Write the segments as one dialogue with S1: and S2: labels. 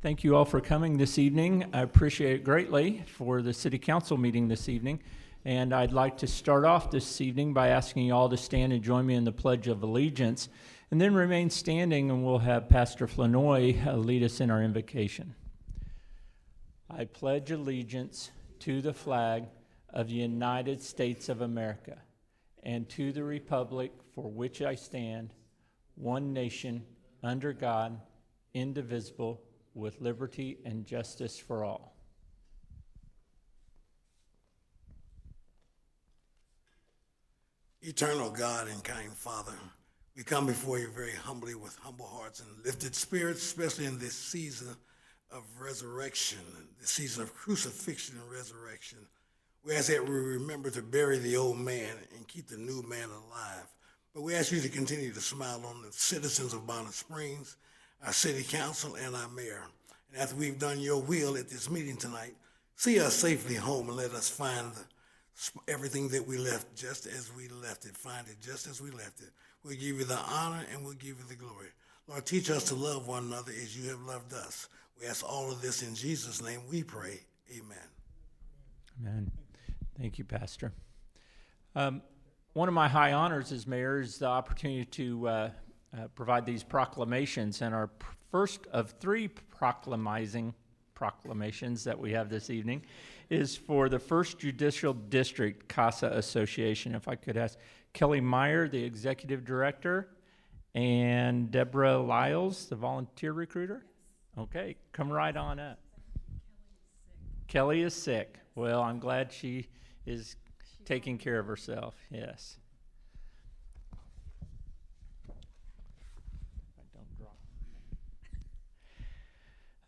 S1: Thank you all for coming this evening. I appreciate it greatly for the City Council meeting this evening. And I'd like to start off this evening by asking you all to stand and join me in the Pledge of Allegiance, and then remain standing, and we'll have Pastor Flanoy lead us in our invocation. I pledge allegiance to the flag of the United States of America and to the republic for which I stand, one nation, under God, indivisible, with liberty and justice for all.
S2: Eternal God and kind Father, we come before you very humbly with humble hearts and lifted spirits, especially in this season of resurrection, this season of crucifixion and resurrection. We ask that we remember to bury the old man and keep the new man alive. But we ask you to continue to smile on the citizens of Bonner Springs, our city council, and our mayor. And after we've done your will at this meeting tonight, see us safely home and let us find everything that we left just as we left it. Find it just as we left it. We'll give you the honor and we'll give you the glory. Lord, teach us to love one another as you have loved us. We ask all of this in Jesus' name we pray. Amen.
S1: Amen. Thank you, Pastor. One of my high honors as mayor is the opportunity to provide these proclamations, and our first of three proclamations that we have this evening is for the First Judicial District CASA Association. If I could ask Kelly Meyer, the Executive Director, and Deborah Lyles, the Volunteer Recruiter. Okay, come right on up. Kelly is sick. Well, I'm glad she is taking care of herself, yes.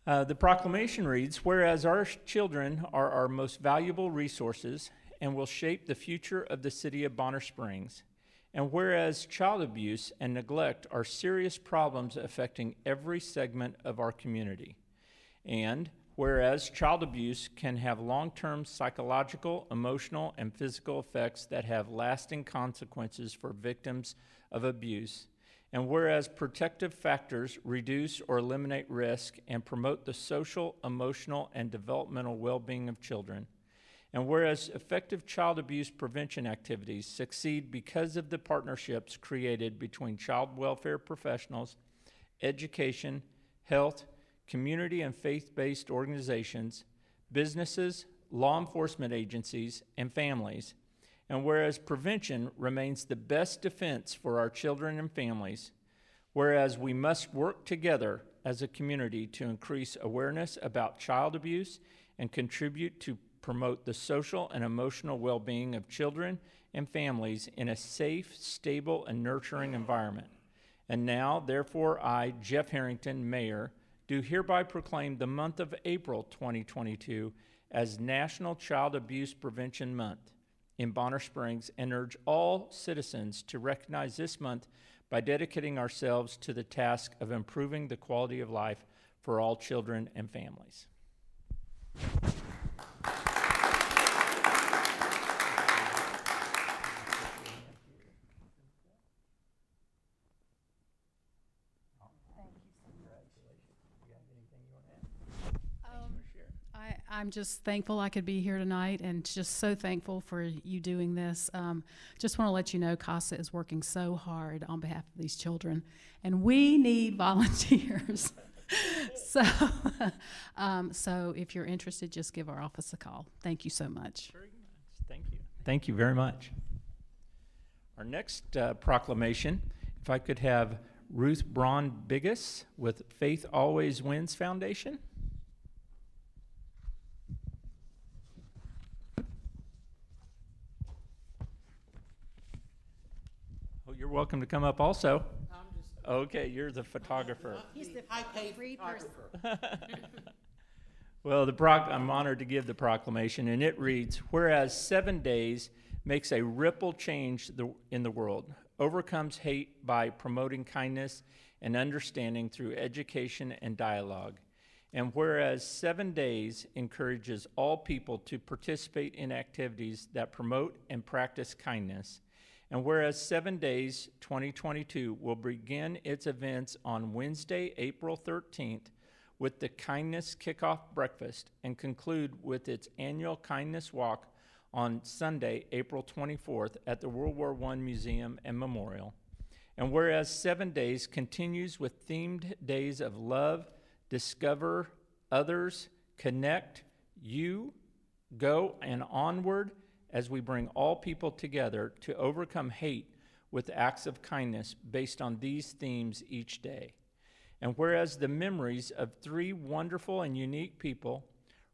S1: The proclamation reads, whereas our children are our most valuable resources and will shape the future of the city of Bonner Springs, and whereas child abuse and neglect are serious problems affecting every segment of our community, and whereas child abuse can have long-term psychological, emotional, and physical effects that have lasting consequences for victims of abuse, and whereas protective factors reduce or eliminate risk and promote the social, emotional, and developmental well-being of children, and whereas effective child abuse prevention activities succeed because of the partnerships created between child welfare professionals, education, health, community and faith-based organizations, businesses, law enforcement agencies, and families, and whereas prevention remains the best defense for our children and families, whereas we must work together as a community to increase awareness about child abuse and contribute to promote the social and emotional well-being of children and families in a safe, stable, and nurturing environment. And now, therefore, I, Jeff Harrington, Mayor, do hereby proclaim the month of April 2022 as National Child Abuse Prevention Month in Bonner Springs, and urge all citizens to recognize this month by dedicating ourselves to the task of improving the quality of life for all children and families.
S3: I'm just thankful I could be here tonight, and just so thankful for you doing this. Just want to let you know CASA is working so hard on behalf of these children, and we need volunteers. So if you're interested, just give our office a call. Thank you so much.
S1: Very much. Thank you. Thank you very much. Our next proclamation, if I could have Ruth Braun Biggis with Faith Always Wins Foundation. You're welcome to come up also. Okay, you're the photographer.
S4: He's the high-paid photographer.
S1: Well, I'm honored to give the proclamation, and it reads, whereas 7 days makes a ripple change in the world, overcomes hate by promoting kindness and understanding through education and dialogue, and whereas 7 days encourages all people to participate in activities that promote and practice kindness, and whereas 7 Days 2022 will begin its events on Wednesday, April 13th, with the Kindness Kickoff Breakfast and conclude with its annual Kindness Walk on Sunday, April 24th at the World War I Museum and Memorial. And whereas 7 days continues with themed days of love, discover others, connect, you, go, and onward as we bring all people together to overcome hate with acts of kindness based on these themes each day. And whereas the memories of 3 wonderful and unique people,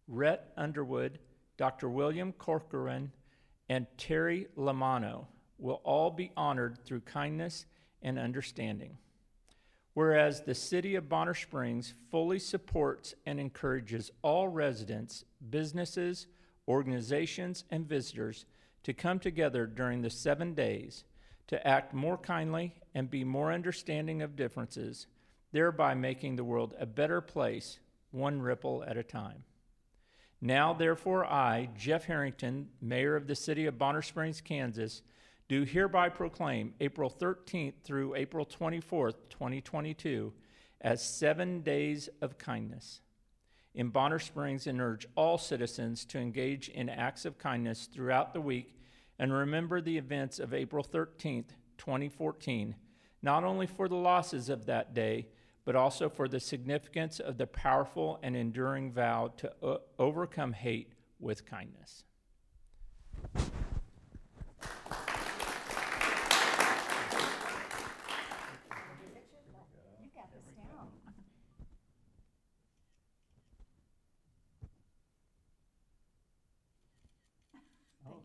S1: Rhett Underwood, Dr. William Corcoran, and Terry Lamano, will all be honored through kindness and understanding. Whereas the City of Bonner Springs fully supports and encourages all residents, businesses, organizations, and visitors to come together during the 7 days to act more kindly and be more understanding of differences, thereby making the world a better place, one ripple at a time. Now, therefore, I, Jeff Harrington, Mayor of the City of Bonner Springs, Kansas, do hereby proclaim April 13th through April 24th, 2022, as 7 days of kindness in Bonner Springs, and urge all citizens to engage in acts of kindness throughout the week and remember the events of April 13th, 2014, not only for the losses of that day, but also for the significance of the powerful and enduring vow to overcome hate with kindness.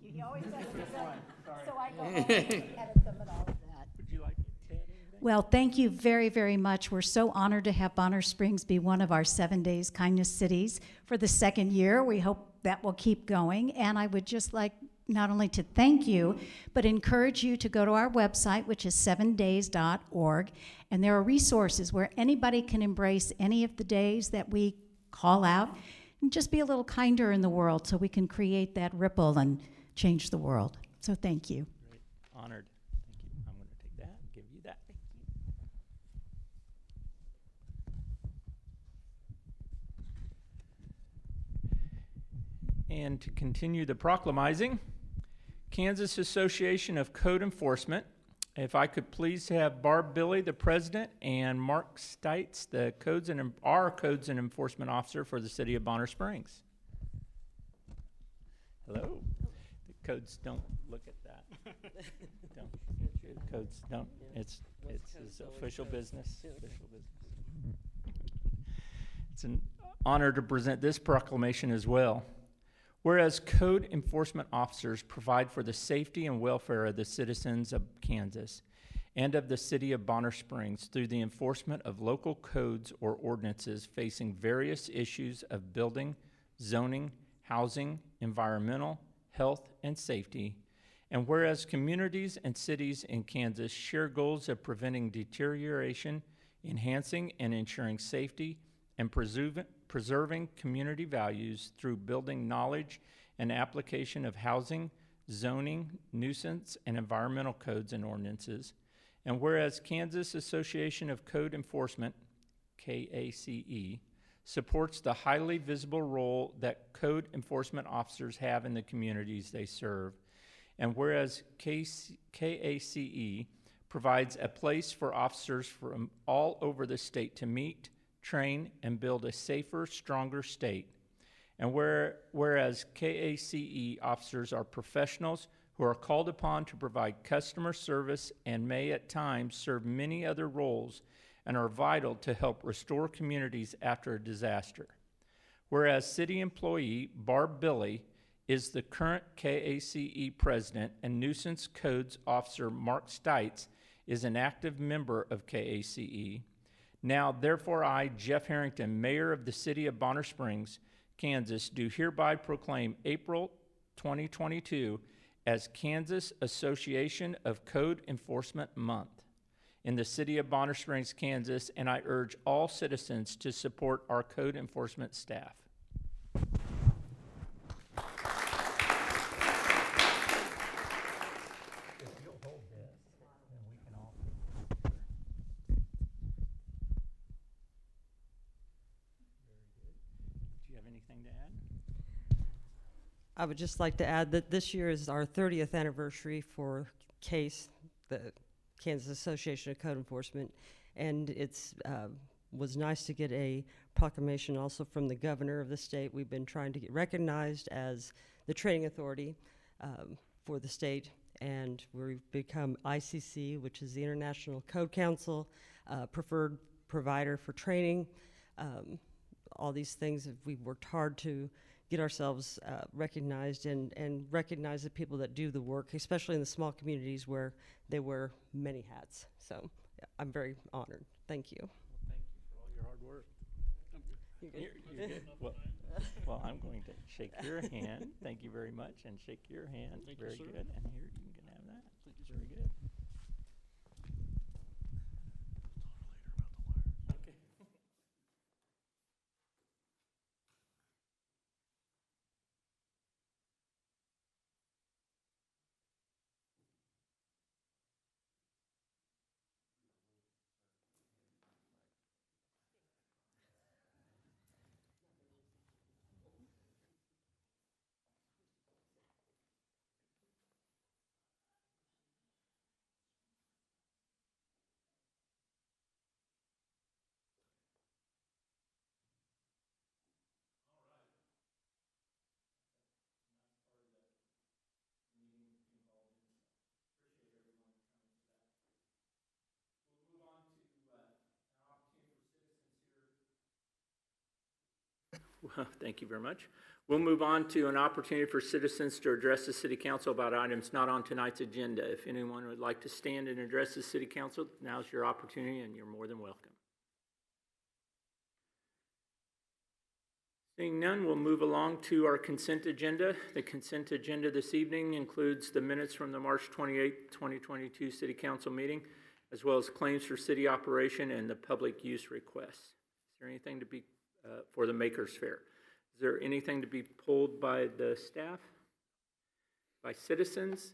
S4: He always does it again, so I go home and edit them and all of that.
S1: Would you like to add anything?
S4: Well, thank you very, very much. We're so honored to have Bonner Springs be one of our 7 days kindness cities for the 2nd year. We hope that will keep going. And I would just like not only to thank you, but encourage you to go to our website, which is 7days.org. And there are resources where anybody can embrace any of the days that we call out and just be a little kinder in the world so we can create that ripple and change the world. So thank you.
S1: Great. Honored. Thank you. I'm going to take that and give you that. And to continue the proclamizing, Kansas Association of Code Enforcement, if I could please have Barb Billy, the president, and Mark Stites, the our Codes and Enforcement Officer for the City of Bonner Springs. Hello. The codes don't look at that. Don't. The codes don't. It's official business. Official business. It's an honor to present this proclamation as well. Whereas code enforcement officers provide for the safety and welfare of the citizens of Kansas and of the City of Bonner Springs through the enforcement of local codes or ordinances facing various issues of building, zoning, housing, environmental, health, and safety, and whereas communities and cities in Kansas share goals of preventing deterioration, enhancing and ensuring safety, and preserving community values through building knowledge and application of housing, zoning, nuisance, and environmental codes and ordinances, and whereas Kansas Association of Code Enforcement, KACE, supports the highly visible role that code enforcement officers have in the communities they serve, and whereas KACE provides a place for officers from all over the state to meet, train, and build a safer, stronger state, and whereas KACE officers are professionals who are called upon to provide customer service and may at times serve many other roles and are vital to help restore communities after a disaster. Whereas city employee Barb Billy is the current KACE president and nuisance codes officer Mark Stites is an active member of KACE. Now, therefore, I, Jeff Harrington, Mayor of the City of Bonner Springs, Kansas, do hereby proclaim April 2022 as Kansas Association of Code Enforcement Month in the City of Bonner Springs, Kansas, and I urge all citizens to support our code enforcement staff. If you'll hold this, then we can all. anything to add?
S5: I would just like to add that this year is our 30th anniversary for CASE, the Kansas Association of Code Enforcement, and it's was nice to get a proclamation also from the governor of the state. We've been trying to get recognized as the training authority for the state, and we've become ICC, which is the International Code Council, preferred provider for training. All these things, we've worked hard to get ourselves recognized and recognize the people that do the work, especially in the small communities where they wear many hats. So yeah, I'm very honored. Thank you.
S1: Thank you for all your hard work. You're good. Well, I'm going to shake your hand. Thank you very much, and shake your hand.
S6: Thank you,
S1: Very
S6: sir.
S1: good. And here, you can have that. Very good. Okay. Well, thank you very much. We'll move on to an opportunity for citizens to address the City Council about items not on tonight's agenda. If anyone would like to stand and address the City Council, now's your opportunity, and you're more than welcome. Seeing none, we'll move along to our consent agenda. The consent agenda this evening includes the minutes from the March 28, 2022 City Council meeting, as well as claims for city operation and the public use requests. Is there anything to be for the Makers Fair? Is there anything to be pulled by the staff, by citizens?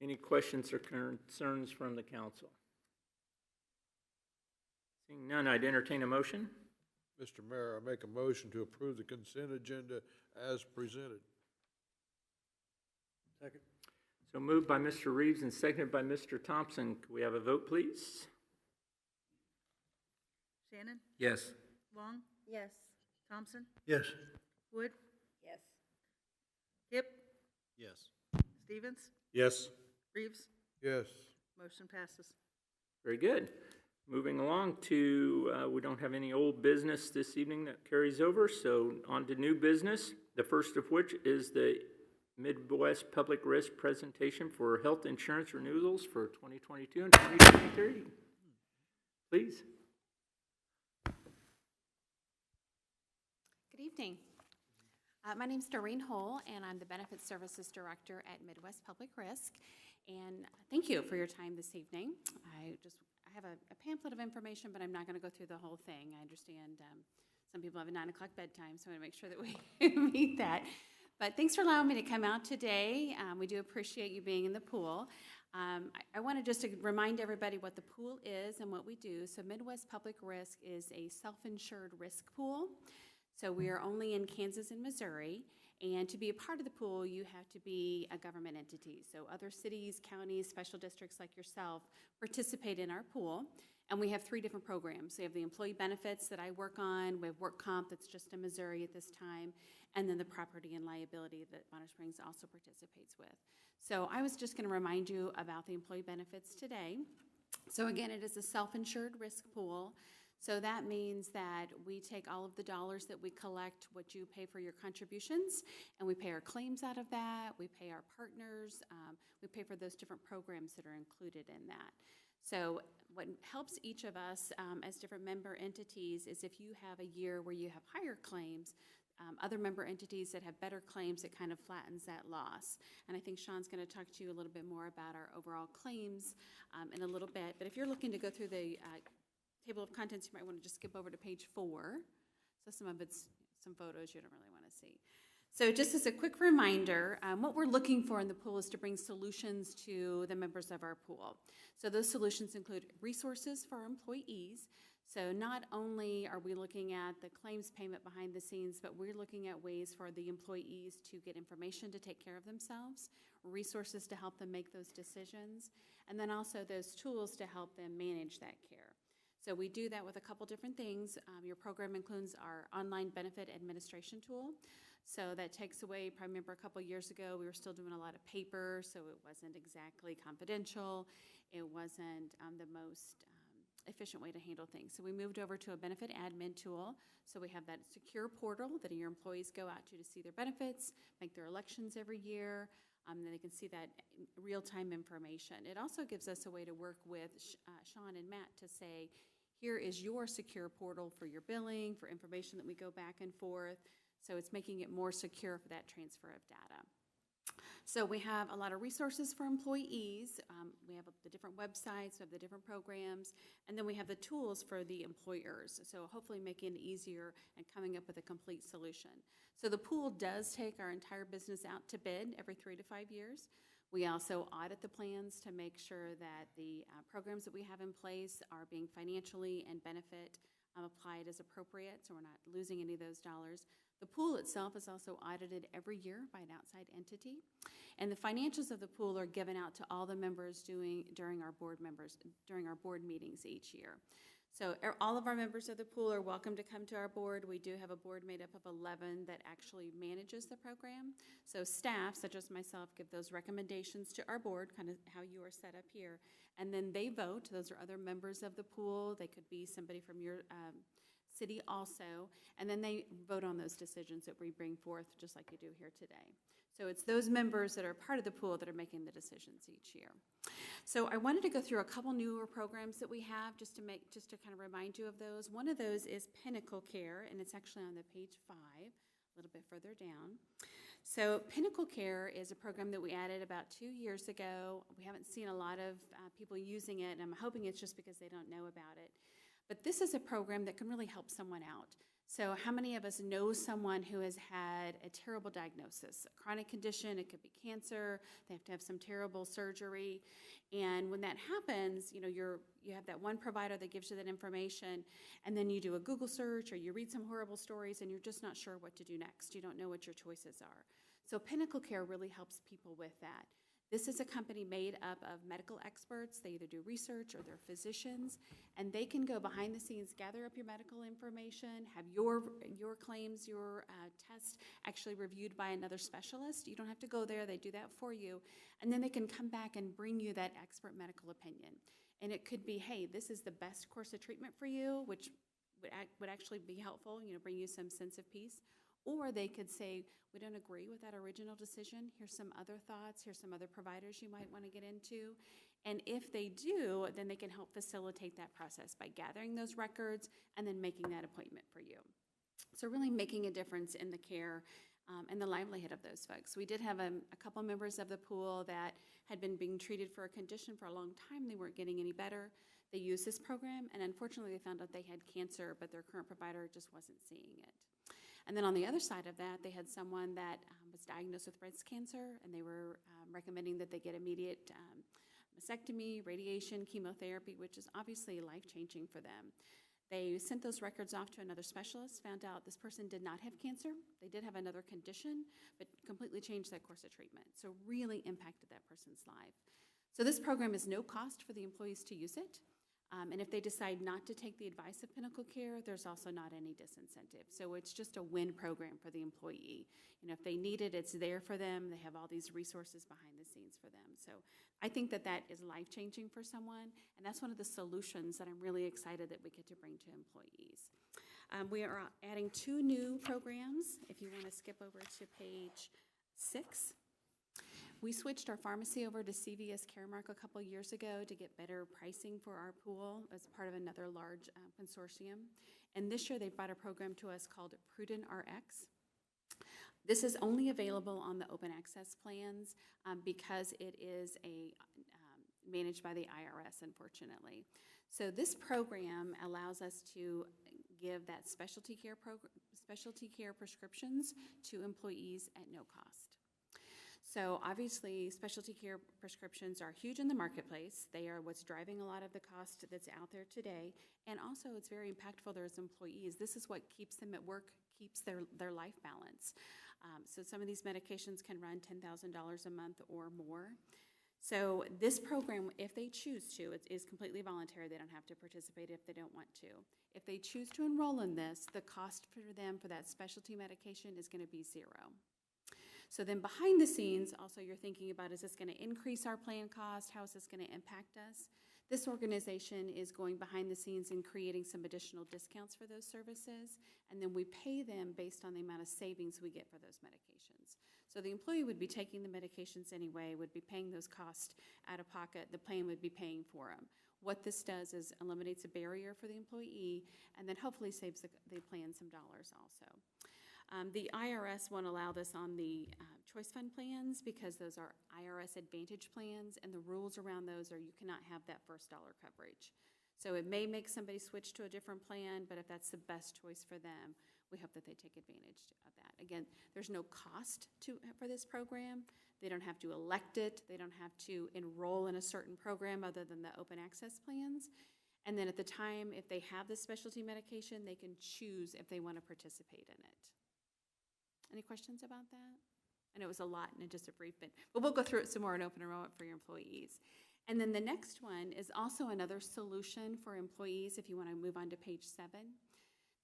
S1: Any questions or concerns from the council? Seeing none, I'd entertain a motion.
S6: Mr. Mayor, I make a motion to approve the consent agenda as presented. Second.
S1: So moved by Mr. Reeves and seconded by Mr. Thompson. Can we have a vote, please?
S7: Shannon?
S6: Yes.
S7: Long?
S8: Yes.
S7: Thompson?
S6: Yes.
S7: Wood?
S8: Yes.
S7: Hip?
S6: Yes.
S7: Stevens?
S6: Yes.
S7: Reeves?
S6: Yes.
S7: Motion passes.
S1: Very good. Moving along to, we don't have any old business this evening that carries over, so on to new business. The first of which is the Midwest Public Risk presentation for health insurance renewals for 2022 and 2023. Please.
S9: Good evening. My name is Doreen Hull, and I'm the Benefits Services Director at Midwest Public Risk. And thank you for your time this evening. I have a pamphlet of information, but I'm not going to go through the whole thing. I understand some people have a 9 o'clock bedtime, so I want to make sure that we meet that. But thanks for allowing me to come out today. We do appreciate you being in the pool. I want to just remind everybody what the pool is and what we do. So Midwest Public Risk is a self-insured risk pool. So we are only in Kansas and Missouri, and to be a part of the pool, you have to be a government entity. So other cities, counties, special districts like yourself participate in our pool, and we have 3 different programs. We have the employee benefits that I work on, we have work comp that's just in Missouri at this time, and then the property and liability that Bonner Springs also participates with. So I was just going to remind you about the employee benefits today. So again, it is a self-insured risk pool. So that means that we take all of the dollars that we collect, what you pay for your contributions, and we pay our claims out of that, we pay our partners, we pay for those different programs that are included in that. So what helps each of us as different member entities is if you have a year where you have higher claims, other member entities that have better claims, it kind of flattens that loss. And I think Sean's going to talk to you a little bit more about our overall claims in a little bit. But if you're looking to go through the table of contents, you might want to just skip over to page 4. So some of it's some photos you don't really want to see. So just as a quick reminder, what we're looking for in the pool is to bring solutions to the members of our pool. So those solutions include resources for our employees. So not only are we looking at the claims payment behind the scenes, but we're looking at ways for the employees to get information to take care of themselves, resources to help them make those decisions, and then also those tools to help them manage that care. So we do that with a couple different things. Your program includes our online benefit administration tool. So that takes away, I remember a couple years ago, we were still doing a lot of paper, so it wasn't exactly confidential. It wasn't the most efficient way to handle things. So we moved over to a benefit admin tool. So we have that secure portal that your employees go out to see their benefits, make their elections every year. Then they can see that real-time information. It also gives us a way to work with Sean and Matt to say, here is your secure portal for your billing, for information that we go back and forth. So it's making it more secure for that transfer of data. So we have a lot of resources for employees. We have the different websites, we have the different programs, and then we have the tools for the employers. So hopefully making it easier and coming up with a complete solution. So the pool does take our entire business out to bid every 3 to 5 years. We also audit the plans to make sure that the programs that we have in place are being financially and benefit applied as appropriate, so we're not losing any of those dollars. The pool itself is also audited every year by an outside entity, and the financials of the pool are given out to all the members during our board meetings each year. So all of our members of the pool are welcome to come to our board. We do have a board made up of 11 that actually manages the program. So staff, such as myself, give those recommendations to our board, kind of how you are set up here, and then they vote. Those are other members of the pool. They could be somebody from your city also, and then they vote on those decisions that we bring forth, just like you do here today. So it's those members that are part of the pool that are making the decisions each year. So I wanted to go through a couple newer programs that we have just to kind of remind you of those. One of those is Pinnacle Care, and it's actually on the page 5, a little bit further down. So Pinnacle Care is a program that we added about 2 years ago. We haven't seen a lot of people using it, and I'm hoping it's just because they don't know about it. But this is a program that can really help someone out. So how many of us know someone who has had a terrible diagnosis, a chronic condition? It could be cancer. They have to have some terrible surgery. And when that happens, you have that one provider that gives you that information, and then you do a Google search or you read some horrible stories and you're just not sure what to do next. You don't know what your choices are. So Pinnacle Care really helps people with that. This is a company made up of medical experts. They either do research or they're physicians, and they can go behind the scenes, gather up your medical information, have your claims, your test actually reviewed by another specialist. You don't have to go there. They do that for you, and then they can come back and bring you that expert medical opinion. And it could be, hey, this is the best course of treatment for you, which would actually be helpful, bring you some sense of peace. Or they could say, we don't agree with that original decision. Here's some other thoughts. Here's some other providers you might want to get into. And if they do, then they can help facilitate that process by gathering those records and then making that appointment for you. So really making a difference in the care and the livelihood of those folks. We did have a couple members of the pool that had been being treated for a condition for a long time. They weren't getting any better. They used this program, and unfortunately they found out they had cancer, but their current provider just wasn't seeing it. And then on the other side of that, they had someone that was diagnosed with breast cancer, and they were recommending that they get immediate mastectomy, radiation, chemotherapy, which is obviously life-changing for them. They sent those records off to another specialist, found out this person did not have cancer. They did have another condition, but completely changed that course of treatment. So really impacted that person's life. So this program is no cost for the employees to use it. And if they decide not to take the advice of Pinnacle Care, there's also not any disincentive. So it's just a win program for the employee. If they need it, it's there for them. They have all these resources behind the scenes for them. So I think that is life-changing for someone, and that's one of the solutions that I'm really excited that we get to bring to employees. We are adding 2 new programs. If you want to skip over to page 6. We switched our pharmacy over to CVS Caremark a couple years ago to get better pricing for our pool as part of another large consortium. And this year they brought a program to us called Prudent RX. This is only available on the open access plans because it is managed by the IRS, unfortunately. So this program allows us to give that specialty care prescriptions to employees at no cost. So obviously, specialty care prescriptions are huge in the marketplace. They are what's driving a lot of the cost that's out there today. And also, it's very impactful to those employees. This is what keeps them at work, keeps their life balance. So some of these medications can run $10,000 a month or more. So this program, if they choose to, it is completely voluntary. They don't have to participate if they don't want to. If they choose to enroll in this, the cost for them for that specialty medication is going to be zero. So then behind the scenes, also you're thinking about, is this going to increase our plan cost? How is this going to impact us? This organization is going behind the scenes and creating some additional discounts for those services, and then we pay them based on the amount of savings we get for those medications. So the employee would be taking the medications anyway, would be paying those costs out of pocket, the plan would be paying for them. What this does is eliminates a barrier for the employee, and then hopefully saves the plan some dollars also. The IRS won't allow this on the choice fund plans because those are IRS Advantage plans, and the rules around those are you cannot have that first dollar coverage. So it may make somebody switch to a different plan, but if that's the best choice for them, we hope that they take advantage of that. Again, there's no cost for this program. They don't have to elect it. They don't have to enroll in a certain program other than the open access plans. And then at the time, if they have this specialty medication, they can choose if they want to participate in it. Any questions about that? I know it was a lot and just a brief bit, but we'll go through it some more in open enrollment for your employees. And then the next one is also another solution for employees if you want to move on to page 7.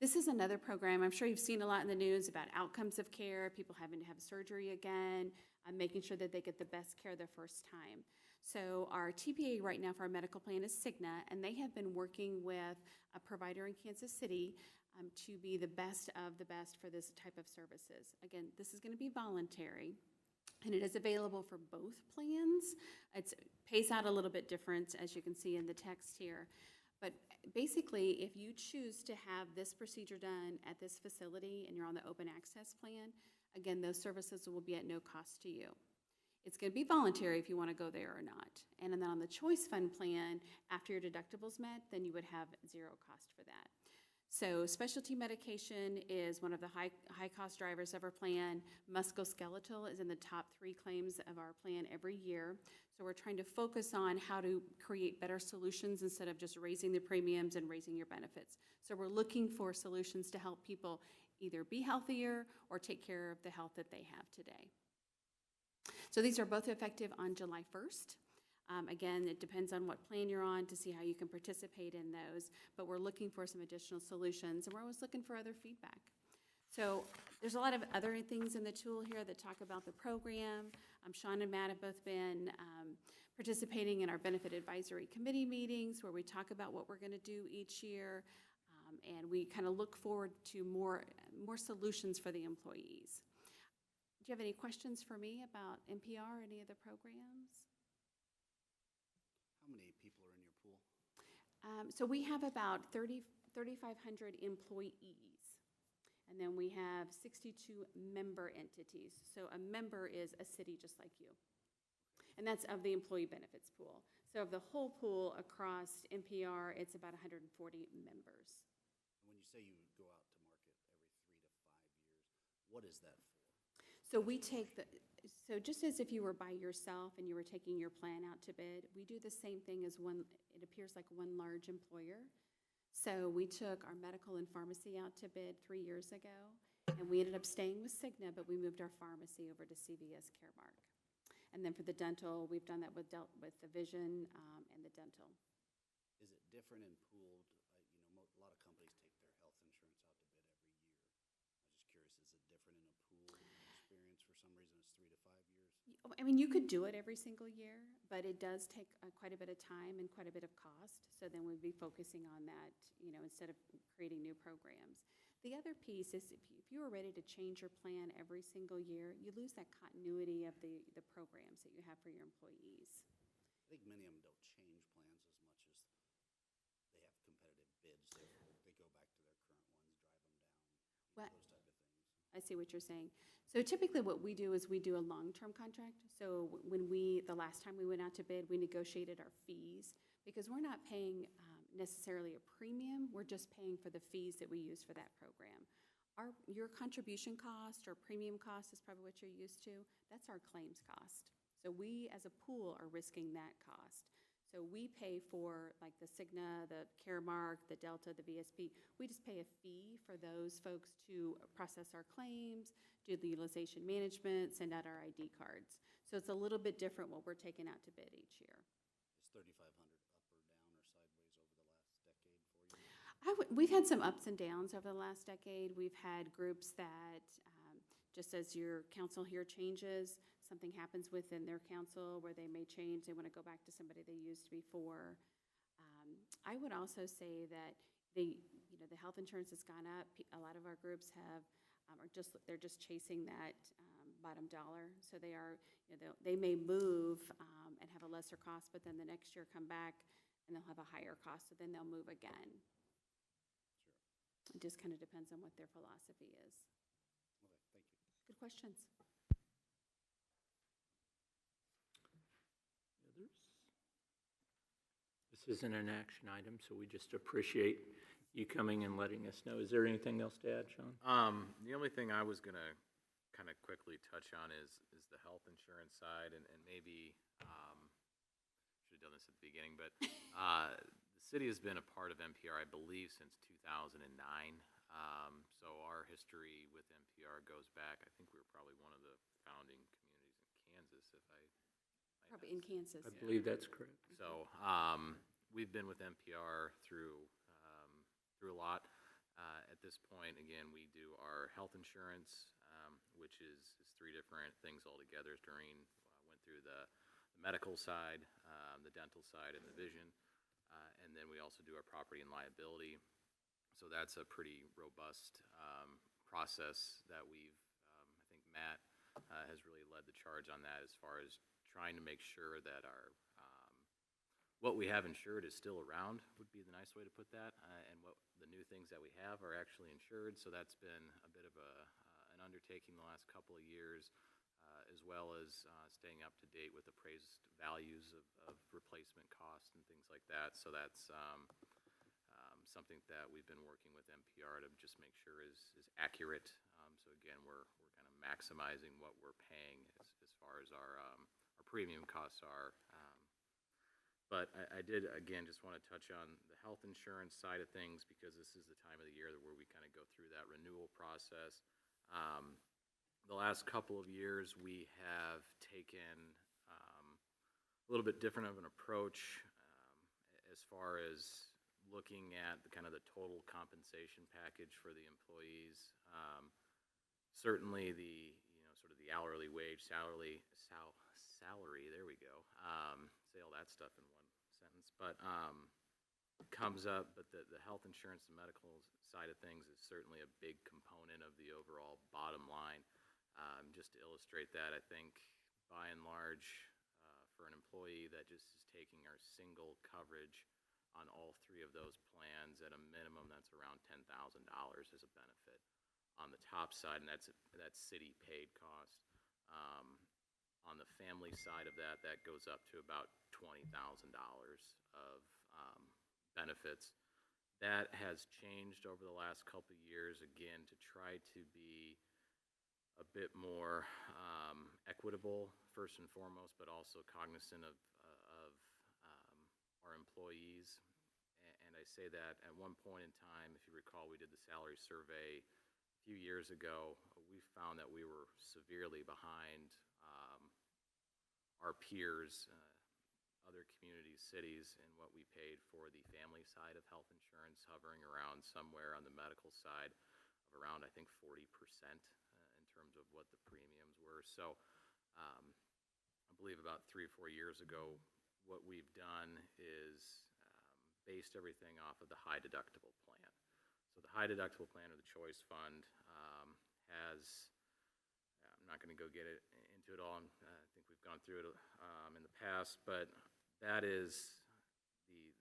S9: This is another program. I'm sure you've seen a lot in the news about outcomes of care, people having to have surgery again, making sure that they get the best care the first time. So our TPA right now for our medical plan is Cigna, and they have been working with a provider in Kansas City to be the best of the best for this type of services. Again, this is going to be voluntary, and it is available for both plans. It pays out a little bit different, as you can see in the text here. But basically, if you choose to have this procedure done at this facility and you're on the open access plan, again, those services will be at no cost to you. It's going to be voluntary if you want to go there or not. And then on the choice fund plan, after your deductibles met, then you would have zero cost for that. So specialty medication is one of the high cost drivers of our plan. Musculoskeletal is in the top 3 claims of our plan every year. So we're trying to focus on how to create better solutions instead of just raising the premiums and raising your benefits. So we're looking for solutions to help people either be healthier or take care of the health that they have today. So these are both effective on July 1st. Again, it depends on what plan you're on to see how you can participate in those, but we're looking for some additional solutions, and we're always looking for other feedback. So there's a lot of other things in the tool here that talk about the program. Sean and Matt have both been participating in our benefit advisory committee meetings where we talk about what we're going to do each year, and we kind of look forward to more solutions for the employees. Do you have any questions for me about NPR or any of the programs?
S8: How many people are in your pool?
S9: So we have about 3,500 employees, and then we have 62 member entities. So a member is a city just like you, and that's of the employee benefits pool. So of the whole pool across NPR, it's about 140 members.
S8: When you say you go out to market every 3 to 5 years, what is that for?
S9: So we take so just as if you were by yourself and you were taking your plan out to bid, we do the same thing as it appears like one large employer. So we took our medical and pharmacy out to bid 3 years ago, and we ended up staying with Cigna, but we moved our pharmacy over to CVS Caremark. And then for the dental, we've done that with the vision and the dental.
S8: Is it different in pooled? A lot of companies take their health insurance out to bid every year. I was just curious, is it different in a pool experience? For some reason, it's 3 to 5 years.
S9: I mean, you could do it every single year, but it does take quite a bit of time and quite a bit of cost. So then we'd be focusing on that, instead of creating new programs. The other piece is if you were ready to change your plan every single year, you lose that continuity of the programs that you have for your employees.
S8: I think many of them don't change plans as much as they have competitive bids. They go back to their current ones, drive them down,
S9: Well,
S8: those type of things.
S9: I see what you're saying. So typically what we do is we do a long-term contract. So when the last time we went out to bid, we negotiated our fees because we're not paying necessarily a premium. We're just paying for the fees that we use for that program. Your contribution cost or premium cost is probably what you're used to. That's our claims cost. So we, as a pool, are risking that cost. So we pay for like the Cigna, the Caremark, the Delta, the VSP. We just pay a fee for those folks to process our claims, do the utilization management, send out our ID cards. So it's a little bit different what we're taking out to bid each year.
S8: Is 3,500 up or down or sideways over the last decade for you?
S9: We've had some ups and downs over the last decade. We've had groups that, just as your council here changes, something happens within their council where they may change, they want to go back to somebody they used before. I would also say that the health insurance has gone up. A lot of our groups have, they're just chasing that bottom dollar. So they are, they may move and have a lesser cost, but then the next year come back and they'll have a higher cost, so then they'll move again. It just kind of depends on what their philosophy is.
S8: Okay, thank you.
S9: Good questions.
S1: Others? This isn't an action item, so we just appreciate you coming and letting us know. Is there anything else to add, Sean?
S10: The only thing I was gonna kind of quickly touch on is the health insurance side, and maybe, should have done this at the beginning, but, the city has been a part of NPR, I believe, since 2009. So our history with NPR goes back, I think we were probably one of the founding communities in Kansas, if I might
S9: Probably
S10: not
S9: in Kansas.
S1: I believe that's correct.
S10: so, we've been with NPR through a lot. At this point, again, we do our health insurance, which is three different things altogether. Doreen went through the medical side, the dental side, and the vision. And then we also do our property and liability. So that's a pretty robust process that we've, I think Matt has really led the charge on that as far as trying to make sure that our what we have insured is still around, would be the nice way to put that, and what the new things that we have are actually insured. So that's been a bit of an undertaking the last couple of years, as well as staying up to date with appraised values of replacement costs and things like that. So that's something that we've been working with NPR to just make sure is accurate. So again, we're kind of maximizing what we're paying as far as our premium costs are. But I did, again, just want to touch on the health insurance side of things, because this is the time of the year where we kind of go through that renewal process. The last couple of years, we have taken a little bit different of an approach as far as looking at the kind of the total compensation package for the employees. Certainly the, sort of the hourly wage, salary, there we go. Say all that stuff in one sentence, but comes up, but the health insurance and medical side of things is certainly a big component of the overall bottom line. Just to illustrate that, I think by and large, for an employee that just is taking our single coverage on all three of those plans, at a minimum, that's around $10,000 as a benefit on the top side, and that's city paid cost. On the family side of that, that goes up to about $20,000 of benefits. That has changed over the last couple of years, again, to try to be a bit more equitable, first and foremost, but also cognizant of our employees. And I say that at one point in time, if you recall, we did the salary survey a few years ago. We found that we were severely behind our peers, other communities, cities, and what we paid for the family side of health insurance, hovering around somewhere on the medical side of around, I think, 40% in terms of what the premiums were. So I believe about 3 or 4 years ago, what we've done is based everything off of the high deductible plan. So the high deductible plan, or the Choice Fund, has, I'm not going to go get into it all. I think we've gone through it in the past, but that is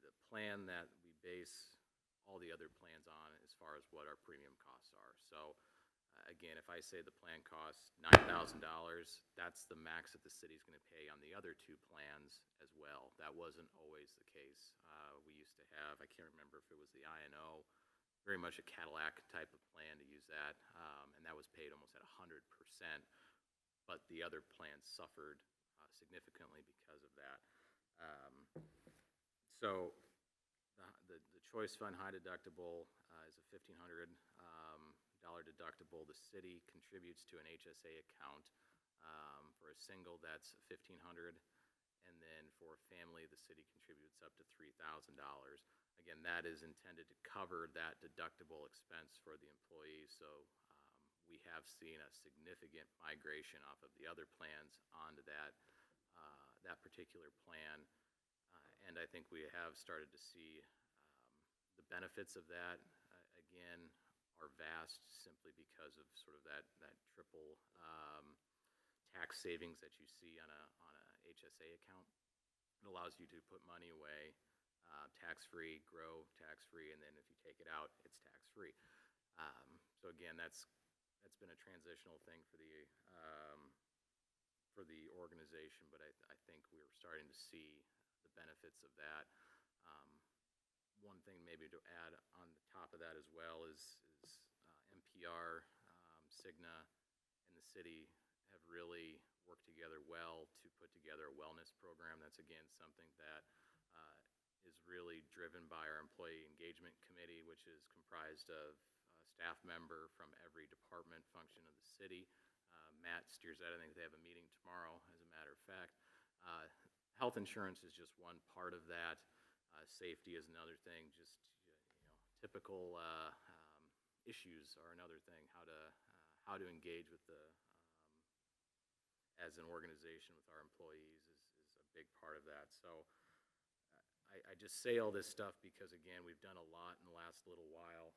S10: the plan that we base all the other plans on as far as what our premium costs are. So again, if I say the plan costs $9,000, that's the max that the city's going to pay on the other 2 plans as well. That wasn't always the case. We used to have, I can't remember if it was the INO very much a Cadillac type of plan, to use that, and that was paid almost at 100%. But the other plans suffered significantly because of that. So the Choice Fund high deductible is a $1,500 deductible. The city contributes to an HSA account. For a single, that's $1,500, and then for a family, the city contributes up to $3,000. Again, that is intended to cover that deductible expense for the employee. So we have seen a significant migration off of the other plans onto that particular plan. And I think we have started to see the benefits of that, again, are vast simply because of sort of that triple tax savings that you see on a HSA account. It allows you to put money away, tax-free, grow tax-free, and then if you take it out, it's tax-free. So again, that's been a transitional thing for the organization, but I think we're starting to see the benefits of that. One thing maybe to add on the top of that as well is NPR, Cigna, and the city have really worked together well to put together a wellness program. That's, again, something that is really driven by our employee engagement committee, which is comprised of a staff member from every department function of the city. Matt steers that. I think they have a meeting tomorrow, as a matter of fact. Health insurance is just one part of that. Safety is another thing. Just typical issues are another thing. How to engage with as an organization with our employees is a big part of that. So I just say all this stuff because, again, we've done a lot in the last little while.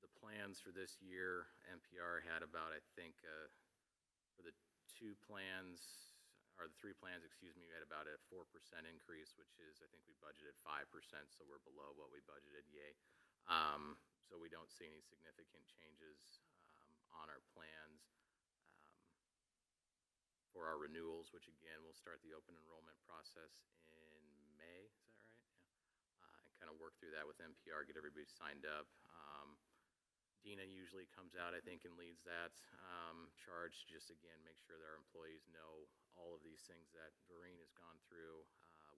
S10: The plans for this year, NPR had about, I think, for the three plans, we had about a 4% increase, which is, I think we budgeted 5%, so we're below what we budgeted, yay. So we don't see any significant changes on our plans. For our renewals, which again, we'll start the open enrollment process in May, is that right? Yeah. And kind of work through that with NPR, get everybody signed up. Dina usually comes out, I think, and leads that charge, just again, make sure that our employees know all of these things that Doreen has gone through,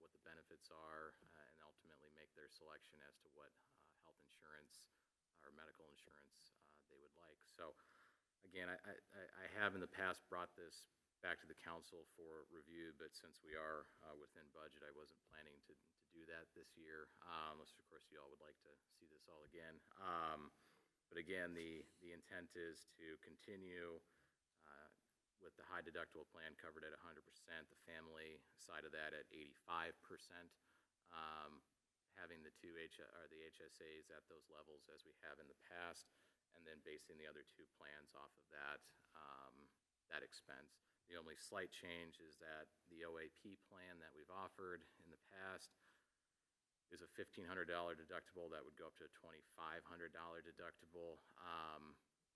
S10: what the benefits are, and ultimately make their selection as to what health insurance or medical insurance they would like. So again, I have in the past brought this back to the council for review, but since we are within budget, I wasn't planning to do that this year, unless of course you all would like to see this all again. But again, the intent is to continue with the high deductible plan covered at 100%, the family side of that at 85%, having the HSAs at those levels as we have in the past, and then basing the other two plans off of that expense. The only slight change is that the OAP plan that we've offered in the past is a $1,500 deductible that would go up to a $2,500 deductible.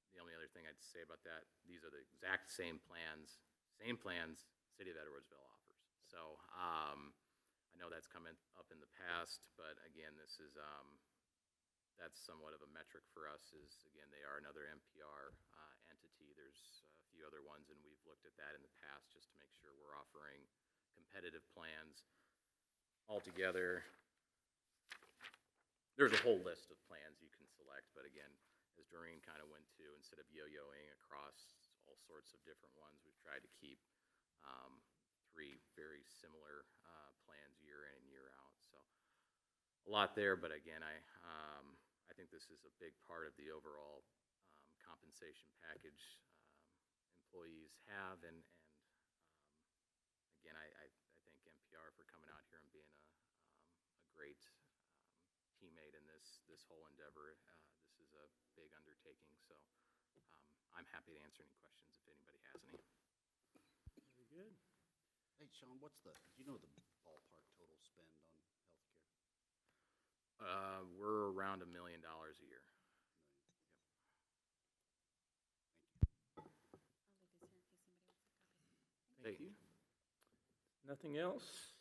S10: The only other thing I'd say about that, these are the exact same plans City of Edwardsville offers. So I know that's come up in the past, but again, this is that's somewhat of a metric for us. Is again, they are another NPR entity. There's a few other ones, and we've looked at that in the past just to make sure we're offering competitive plans altogether. There's a whole list of plans you can select, but again, as Doreen kind of went to, instead of yo-yoing across all sorts of different ones, we've tried to keep three very similar plans year in and year out. So a lot there, but again, I think this is a big part of the overall compensation package employees have, and again, I thank NPR for coming out here and being a great teammate in this whole endeavor. This is a big undertaking, so I'm happy to answer any questions if anybody has any.
S1: Very good.
S8: Hey, Sean, do you know the ballpark total spend on healthcare?
S10: We're around $1 million a year.
S1: Thank you. Nothing else?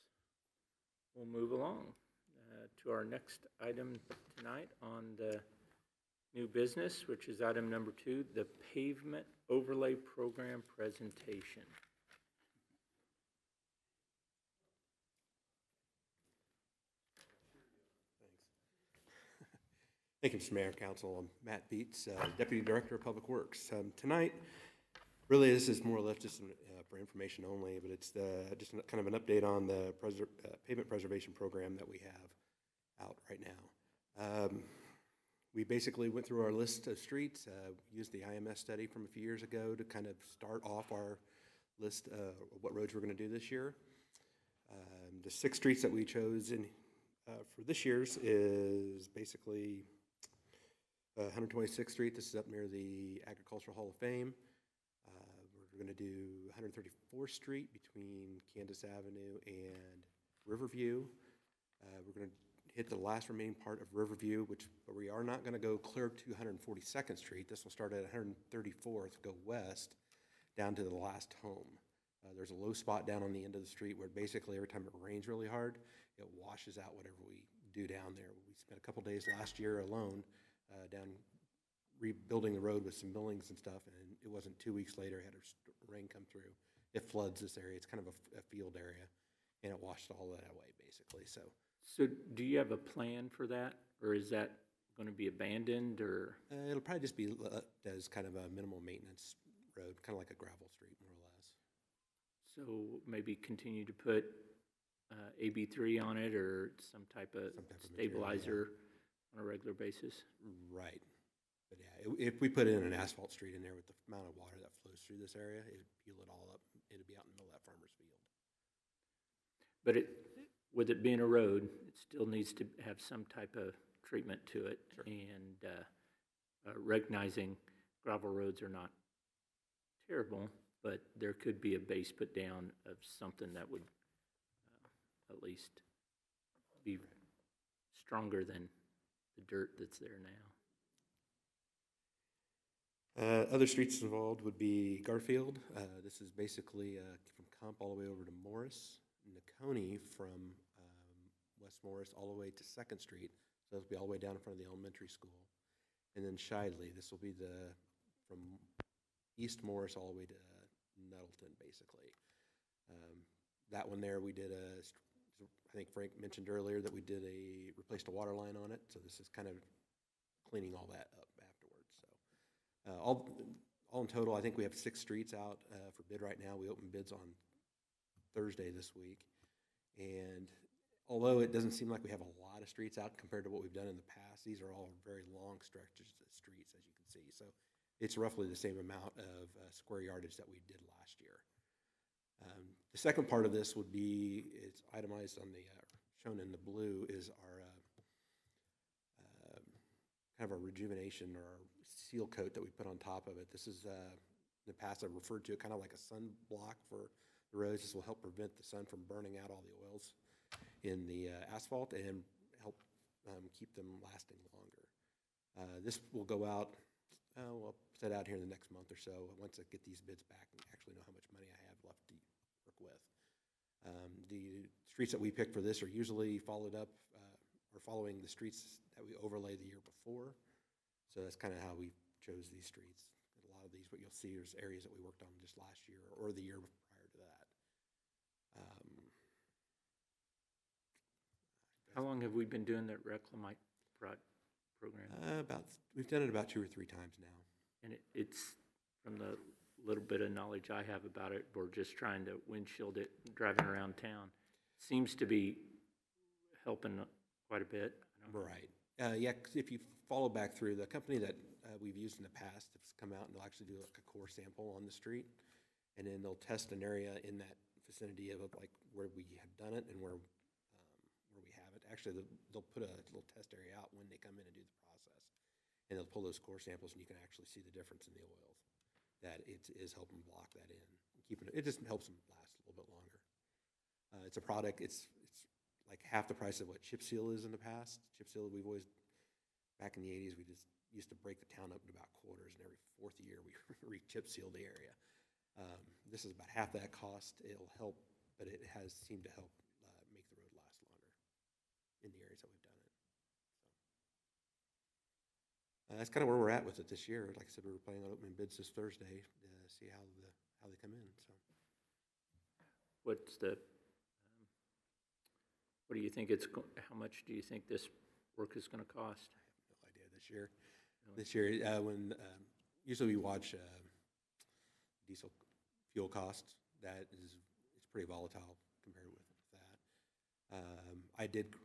S1: We'll move along. to our next item tonight on the new business, which is item number 2, the pavement overlay program presentation.
S11: Thank you, Mr. Mayor, Council. I'm Matt Beets, Deputy Director of Public Works. Tonight, really, this is more or less just for information only, but it's just kind of an update on the pavement preservation program that we have out right now. We basically went through our list of streets, used the IMS study from a few years ago to kind of start off our list of what roads we're going to do this year. The 6 streets that we chose for this year's is basically 126th Street. This is up near the Agricultural Hall of Fame. We're going to do 134th Street between Kansas Avenue and Riverview. We're going to hit the last remaining part of Riverview, but we are not going to go clear to 142nd Street. This will start at 134th, go west, down to the last home. There's a low spot down on the end of the street where basically every time it rains really hard, it washes out whatever we do down there. We spent a couple days last year alone down rebuilding the road with some millings and stuff, and it wasn't 2 weeks later, had a rain come through. It floods this area. It's kind of a field area, and it washed all that away, basically.
S1: So do you have a plan for that, or is that going to be abandoned, or?
S11: It'll probably just be as kind of a minimal maintenance road, kind of like a gravel street, more or less.
S1: So maybe continue to put AB3 on it, or some type of stabilizer on a regular basis?
S11: Right. But yeah, if we put in an asphalt street in there with the amount of water that flows through this area, it'd peel it all up. It'd be out in the middle of that farmer's field.
S1: But with it being a road, it still needs to have some type of treatment to it.
S11: Sure.
S1: And recognizing gravel roads are not terrible, but there could be a base put down of something that would at least be stronger than the dirt that's there now.
S11: Other streets involved would be Garfield. This is basically from Comp all the way over to Morris. Nakoni from West Morris all the way to 2nd Street. So this will be all the way down in front of the elementary school. And then Shidley. This will be from East Morris all the way to Nettleton, basically. That one there, we did I think Frank mentioned earlier that we replaced a water line on it. So this is kind of cleaning all that up afterwards. So all in total, I think we have 6 streets out for bid right now. We opened bids on Thursday this week. And although it doesn't seem like we have a lot of streets out compared to what we've done in the past, these are all very long stretches of streets, as you can see. So it's roughly the same amount of square yardage that we did last year. The second part of this would be, it's itemized on the, shown in the blue, is our kind of a rejuvenation or our seal coat that we put on top of it. This is, in the past I've referred to it kind of like a sun block for the roads. This will help prevent the sun from burning out all the oils in the asphalt and help keep them lasting longer. This will go out, we'll set out here in the next month or so once I get these bids back and actually know how much money I have left to work with. The streets that we pick for this are usually followed up or following the streets that we overlay the year before. So that's kind of how we chose these streets. A lot of these, what you'll see is areas that we worked on just last year or the year prior to that.
S1: How long have we been doing that Reclamite program?
S11: We've done it about 2 or 3 times now.
S1: And it's, from the little bit of knowledge I have about it, we're just trying to windshield it, driving around town. Seems to be helping quite a bit.
S11: Right. Yeah, 'cause if you follow back through, the company that we've used in the past has come out and they'll actually do like a core sample on the street. And then they'll test an area in that vicinity of like where we have done it and where we haven't. Actually, they'll put a little test area out when they come in and do the process. And they'll pull those core samples and you can actually see the difference in the oils. That it is helping block that in. It just helps them last a little bit longer. It's a product, it's like half the price of what chip seal is in the past. Chip seal, we've always, back in the 80s, we just used to break the town up into about quarters, and every 4th year we re-chip seal the area. This is about half that cost. It'll help, but it has seemed to help make the road last longer in the areas that we've done. That's kind of where we're at with it this year. Like I said, we were planning on opening bids this Thursday to see how they come in, so.
S1: What's what do you think how much do you think this work is going to cost?
S11: I have no idea this year. This year, when, usually we watch diesel fuel costs, it's pretty volatile compared with that. I did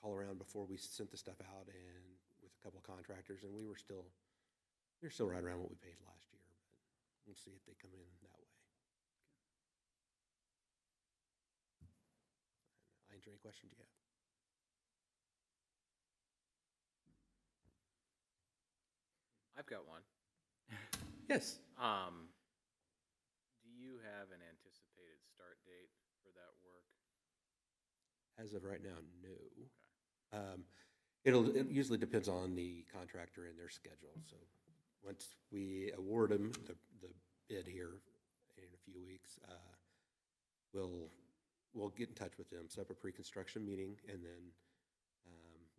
S11: call around before we sent the stuff out and with a couple of contractors, and they're still right around what we paid last year, but we'll see if they come in that way. I answer any questions you have.
S10: I've got one.
S11: Yes.
S10: Do you have an anticipated start date for that work?
S11: As of right now, no.
S10: Okay.
S11: It usually depends on the contractor and their schedule. So once we award them the bid here in a few weeks, we'll get in touch with them, set up a pre-construction meeting, and then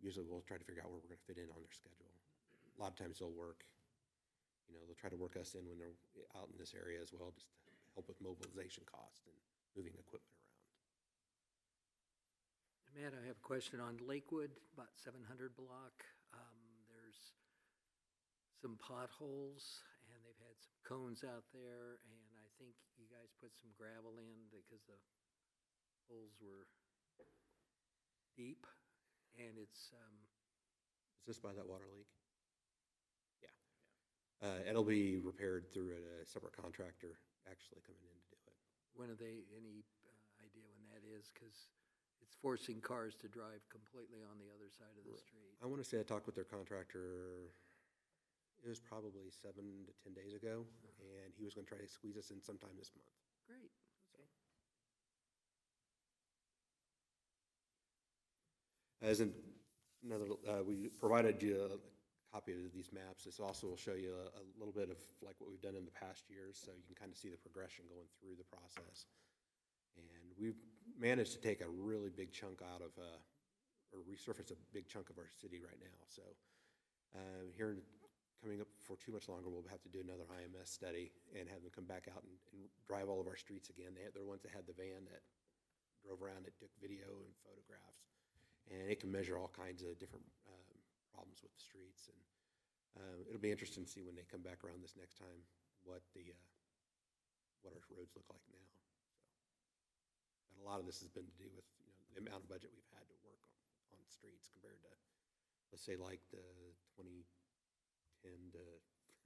S11: usually we'll try to figure out where we're going to fit in on their schedule. A lot of times they'll work, they'll try to work us in when they're out in this area as well, just to help with mobilization costs and moving equipment around.
S12: Matt, I have a question on Lakewood, about 700 block. There's some potholes, and they've had some cones out there, and I think you guys put some gravel in because the holes were deep, and it's...
S11: Is this by that water leak? Yeah. It'll be repaired through a separate contractor actually coming in to do it.
S12: When are they, any idea when that is? Because it's forcing cars to drive completely on the other side of the street.
S11: I want to say I talked with their contractor, it was probably 7 to 10 days ago, and he was going to try to squeeze us in sometime this month.
S12: Great, okay.
S11: As in another, we provided you a copy of these maps. This also will show you a little bit of like what we've done in the past years, so you can kind of see the progression going through the process. And we've managed to take a really big chunk out of, or resurface a big chunk of our city right now. So here coming up for too much longer, we'll have to do another IMS study and have them come back out and drive all of our streets again. They're the ones that had the van that drove around, that took video and photographs. And it can measure all kinds of different problems with the streets. And it'll be interesting to see when they come back around this next time what our roads look like now. But a lot of this has been to do with the amount of budget we've had to work on streets compared to, let's say, like the 2010 to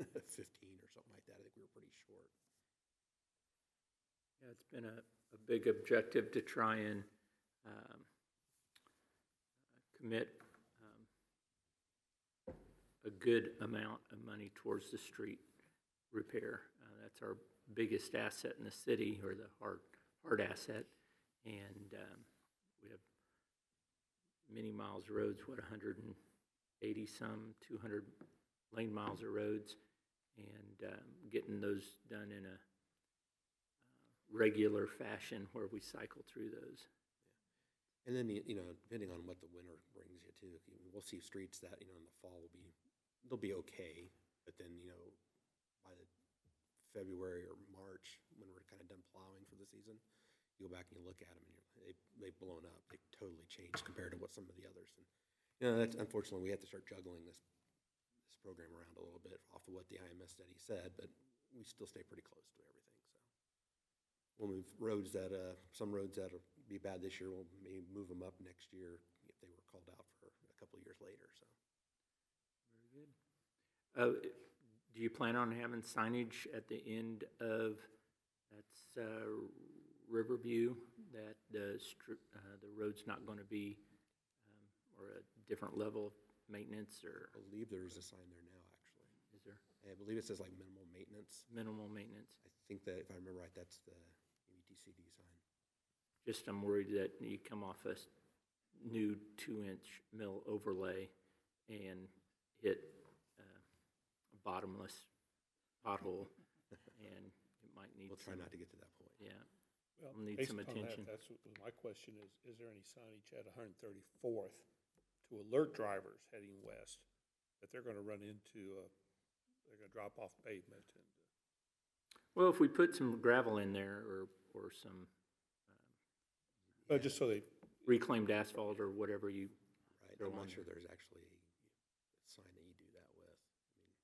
S11: 15 or something like that. I think we were pretty short.
S1: Yeah, it's been a big objective to try and commit a good amount of money towards the street repair. That's our biggest asset in the city, or the hard asset. And we have many miles of roads, 180 some, 200 lane miles of roads, and getting those done in a regular fashion where we cycle through those.
S11: And then, depending on what the winter brings you too, we'll see streets that, in the fall they'll be okay, but then, by the February or March, when we're kind of done plowing for the season, you go back and you look at them and they've blown up. They've totally changed compared to what some of the others. And, that's unfortunately, we have to start juggling this program around a little bit off of what the IMS study said, but we still stay pretty close to everything. So we'll move roads some roads that'll be bad this year, we'll maybe move them up next year if they were called out for a couple of years later. So
S1: very good. Do you plan on having signage at the end of Riverview that the road's not going to be, or a different level of maintenance? Or
S11: I believe there is a sign there now, actually.
S1: Is there?
S11: I believe it says like minimal maintenance.
S1: Minimal maintenance.
S11: I think that, if I remember right, that's the MTCD sign.
S1: Just I'm worried that you come off a new 2-inch mill overlay and hit a bottomless pothole, and it might need
S11: We'll try not to get to that point.
S1: Yeah.
S6: Well,
S1: We'll need
S6: based
S1: some
S6: upon
S1: attention.
S6: That's what my question is there any signage at 134th to alert drivers heading west
S13: that they're gonna run into, they're gonna drop off pavement and,
S1: Well, if we put some gravel in there or some
S13: just so they,
S1: reclaimed asphalt or whatever you
S11: Right,
S1: throw
S11: I'm
S1: on
S11: not sure
S1: there.
S11: there's actually a sign that you do that with.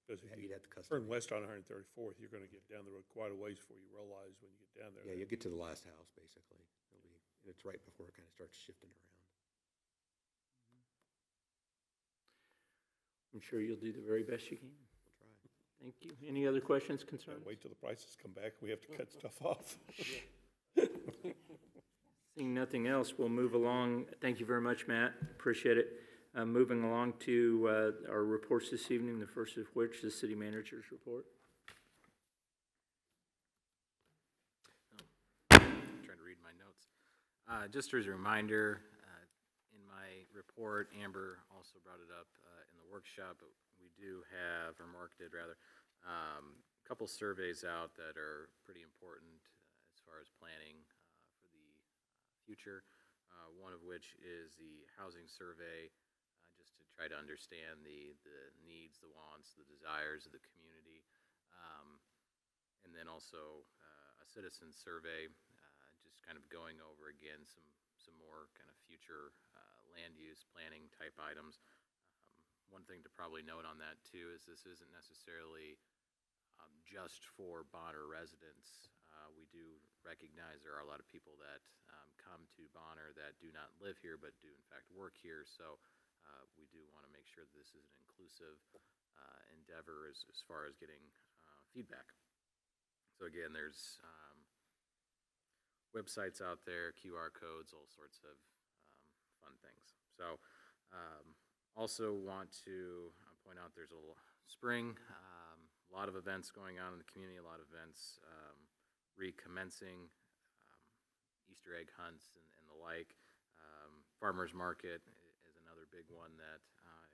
S13: because if
S11: You'd
S13: you
S11: have to custom.
S13: turn west on 134th, you're gonna get down the road quite a ways before you realize when you get down there.
S11: Yeah, you'll get to the last house, basically. It's right before it kind of starts shifting around.
S1: I'm sure you'll do the very best you can.
S11: We'll try.
S1: Thank you. Any other questions,
S13: Gotta
S1: concerns?
S13: wait till the prices come back, we have to cut stuff off.
S1: Seeing nothing else, we'll move along. Thank you very much, Matt. Appreciate it. Moving along to our reports this evening, the first of which is the city manager's report.
S10: Trying to read my notes. Just as a reminder, in my report, Amber also brought it up in the workshop, but we do have, or Mark did rather, a couple surveys out that are pretty important as far as planning for the future. One of which is the housing survey, just to try to understand the needs, the wants, the desires of the community. And then also a citizen survey, just kind of going over again some more kind of future land use planning type items. One thing to probably note on that too is this isn't necessarily just for Bonner residents. We do recognize there are a lot of people that come to Bonner that do not live here but do in fact work here. So we do want to make sure that this is an inclusive endeavor as far as getting feedback. So again, there's websites out there, QR codes, all sorts of fun things. So also want to point out there's a spring, a lot of events going on in the community, a lot of events recommencing, Easter egg hunts and the like. Farmers Market is another big one that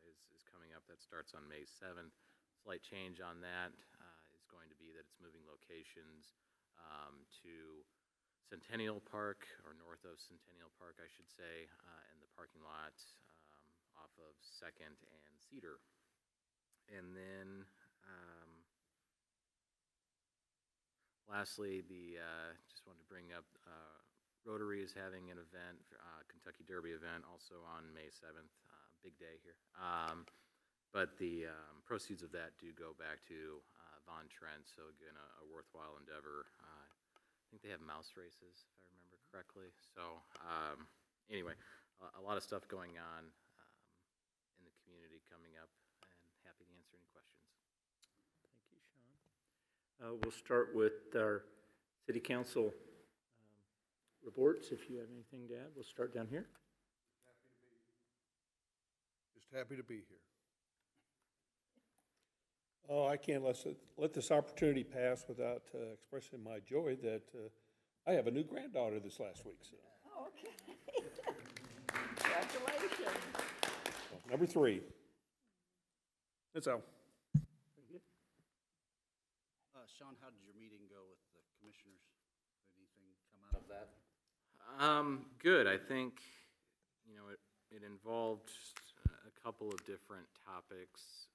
S10: is coming up. That starts on May 7th. Slight change on that is going to be that it's moving locations to Centennial Park, or north of Centennial Park, I should say, in the parking lot off of 2nd and Cedar. And then lastly, just wanted to bring up Rotary is having an event, Kentucky Derby event, also on May 7th. Big day here. But the proceeds of that do go back to Von Trent, so again, a worthwhile endeavor. I think they have mouse races, if I remember correctly. So anyway, a lot of stuff going on in the community coming up, and happy to answer any questions.
S1: Thank you, Sean. We'll start with our city council reports. If you have anything to add, we'll start down here.
S6: Just happy to be here.
S13: Oh, I can't let this opportunity pass without expressing my joy that I have a new granddaughter this last week. So.
S14: Oh, okay. Congratulations.
S13: Number 3. That's all.
S1: Very good.
S8: Sean, how did your meeting go with the commissioners? Did anything come out of that?
S10: Good. I think, it involved a couple of different topics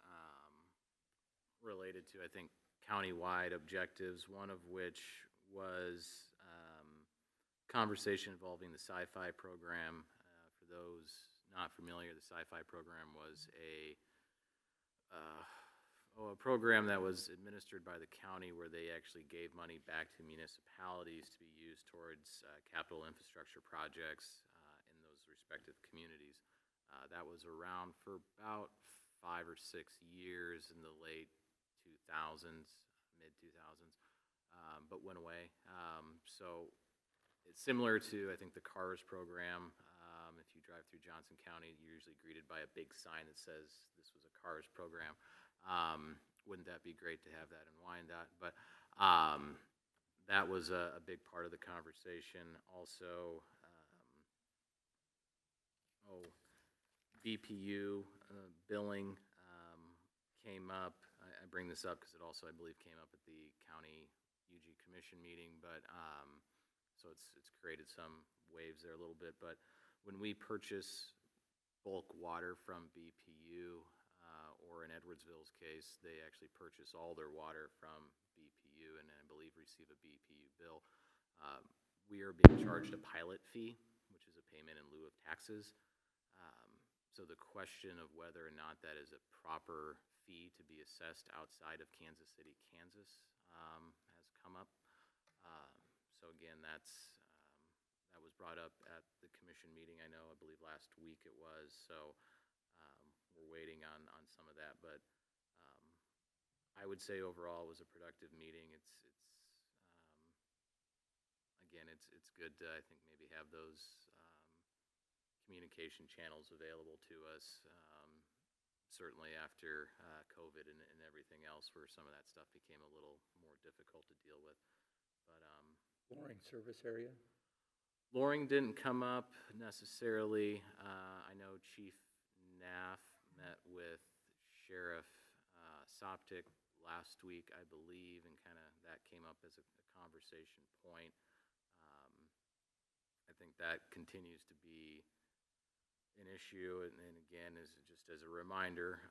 S10: related to, I think, county-wide objectives, one of which was conversation involving the Sci-Fi program. For those not familiar, the Sci-Fi program was a program that was administered by the county where they actually gave money back to municipalities to be used towards capital infrastructure projects in those respective communities. That was around for about 5 or 6 years in the late 2000s, mid-2000s, but went away. So it's similar to, I think, the CARS program. If you drive through Johnson County, you're usually greeted by a big sign that says this was a CARS program. Wouldn't that be great to have that in Wyandotte? But that was a big part of the conversation. Also, BPU billing came up. I bring this up because it also, I believe, came up at the county UG commission meeting. But so it's created some waves there a little bit. But when we purchase bulk water from BPU or an Edwardsville's case, they actually purchase all their water from BPU and I believe receive a BPU bill. We are being charged a pilot fee, which is a payment in lieu of taxes. So the question of whether or not that is a proper fee to be assessed outside of Kansas City, Kansas, has come up. So again, that was brought up at the commission meeting, I believe last week it was. So we're waiting on some of that, but I would say overall it was a productive meeting. Again, it's good to, I think, maybe have those communication channels available to us, certainly after COVID and everything else, where some of that stuff became a little more difficult to deal with. But
S13: Loring service area?
S10: Loring didn't come up necessarily. I know Chief Naff met with Sheriff Soptic last week, I believe, and kind of that came up as a conversation point. I think that continues to be an issue, and again, just as a reminder,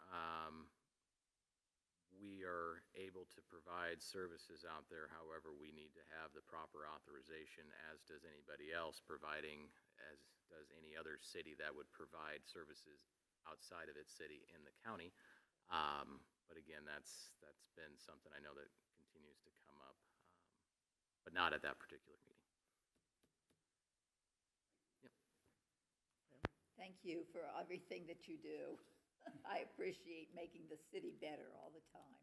S10: we are able to provide services out there. However, we need to have the proper authorization, as does anybody else providing, as does any other city that would provide services outside of its city in the county. But again, that's been something I know that continues to come up, but not at that particular meeting.
S14: Thank you for everything that you do. I appreciate making the city better all the time.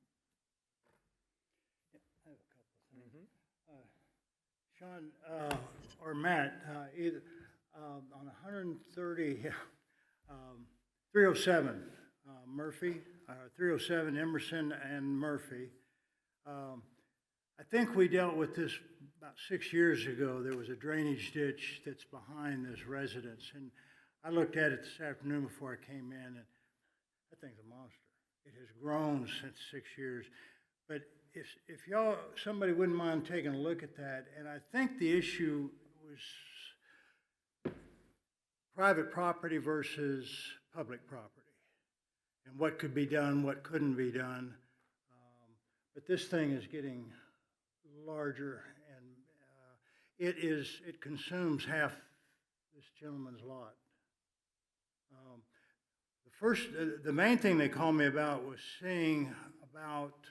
S15: I have a couple of things. Sean, or Matt, either on 307 Murphy, 307 Emerson and Murphy. I think we dealt with this about 6 years ago. There was a drainage ditch that's behind this residence, and I looked at it this afternoon before I came in, and that thing's a monster. It has grown since 6 years. But if y'all, somebody wouldn't mind taking a look at that, and I think the issue was private property versus public property, and what could be done, what couldn't be done. But this thing is getting larger, and it consumes half this gentleman's lot. The main thing they called me about was seeing about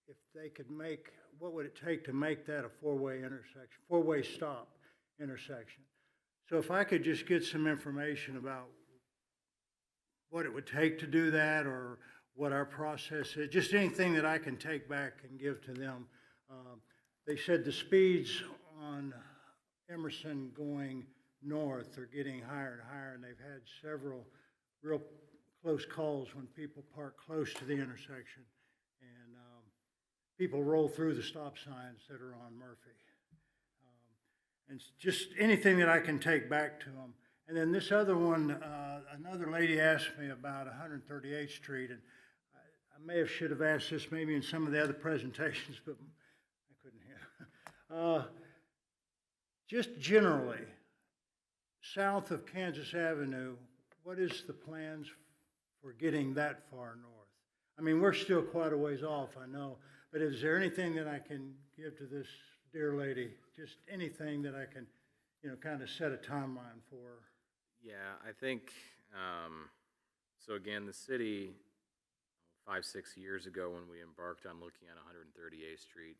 S15: if they could make, what would it take to make that a four-way intersection, four-way stop intersection. So if I could just get some information about what it would take to do that, or what our process is, just anything that I can take back and give to them. They said the speeds on Emerson going north are getting higher and higher, and they've had several real close calls when people park close to the intersection, and people roll through the stop signs that are on Murphy. And just anything that I can take back to them. And then this other one, another lady asked me about 138th Street, and I should have asked this maybe in some of the other presentations, but I couldn't hear. Just generally, south of Kansas Avenue, what is the plans for getting that far north? I mean, we're still quite a ways off, I know, but is there anything that I can give to this dear lady? Just anything that I can, kind of set a timeline for?
S10: Yeah, I think, so again, the city, 5-6 years ago when we embarked on looking at 138th Street,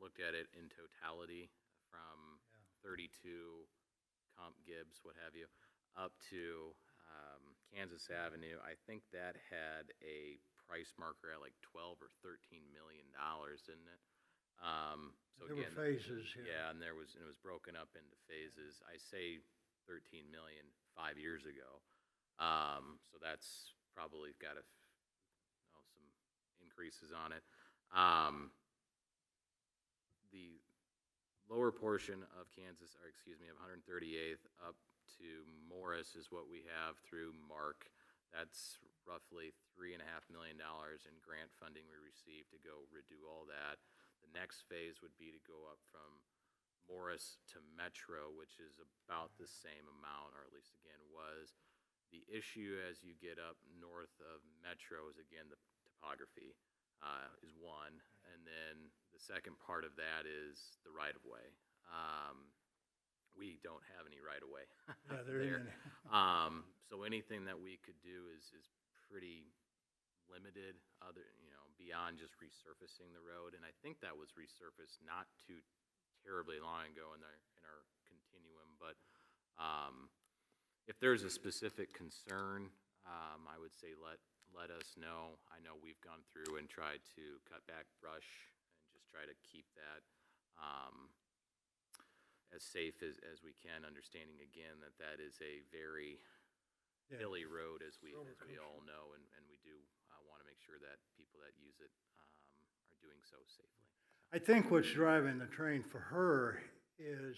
S10: looked at it in totality from 32 Comp Gibbs, what have you, up to Kansas Avenue. I think that had a price marker at like $12 or $13 million, didn't it? So
S15: there
S10: again,
S15: were phases,
S10: yeah, and it was broken up into phases. I say 13 million 5 years ago, so that's probably got some increases on it. The lower portion of Kansas, or excuse me, of 138th up to Morris is what we have through Mark. That's roughly $3.5 million in grant funding we received to go redo all that. The next phase would be to go up from Morris to Metro, which is about the same amount, or at least again was. The issue as you get up north of Metro is again the topography is one. And then the second part of that is the right-of-way. We don't have any right-of-way
S15: Yeah, there isn't any.
S10: So anything that we could do is pretty limited, beyond just resurfacing the road. And I think that was resurfaced not too terribly long ago in our continuum. But if there's a specific concern, I would say let us know. I know we've gone through and tried to cut back brush and just try to keep that as safe as we can, understanding again that is a very hilly road, as we all know, and we do want to make sure that people that use it are doing so safely.
S15: I think what's driving the train for her is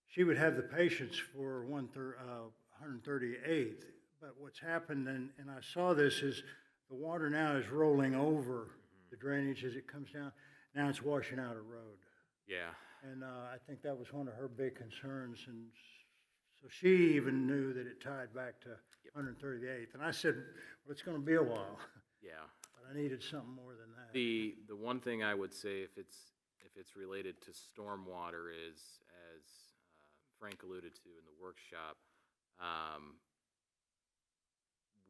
S15: she would have the patience for 138th, but what's happened, and I saw this, is the water now is rolling over the drainage as it comes down. Now it's washing out a road.
S10: Yeah.
S15: And I think that was one of her big concerns, and so she even knew that it tied back to 138th. And I said, well, it's going to be a while.
S10: Yeah.
S15: But I needed something more than that.
S10: The one thing I would say, if it's related to stormwater, is, as Frank alluded to in the workshop,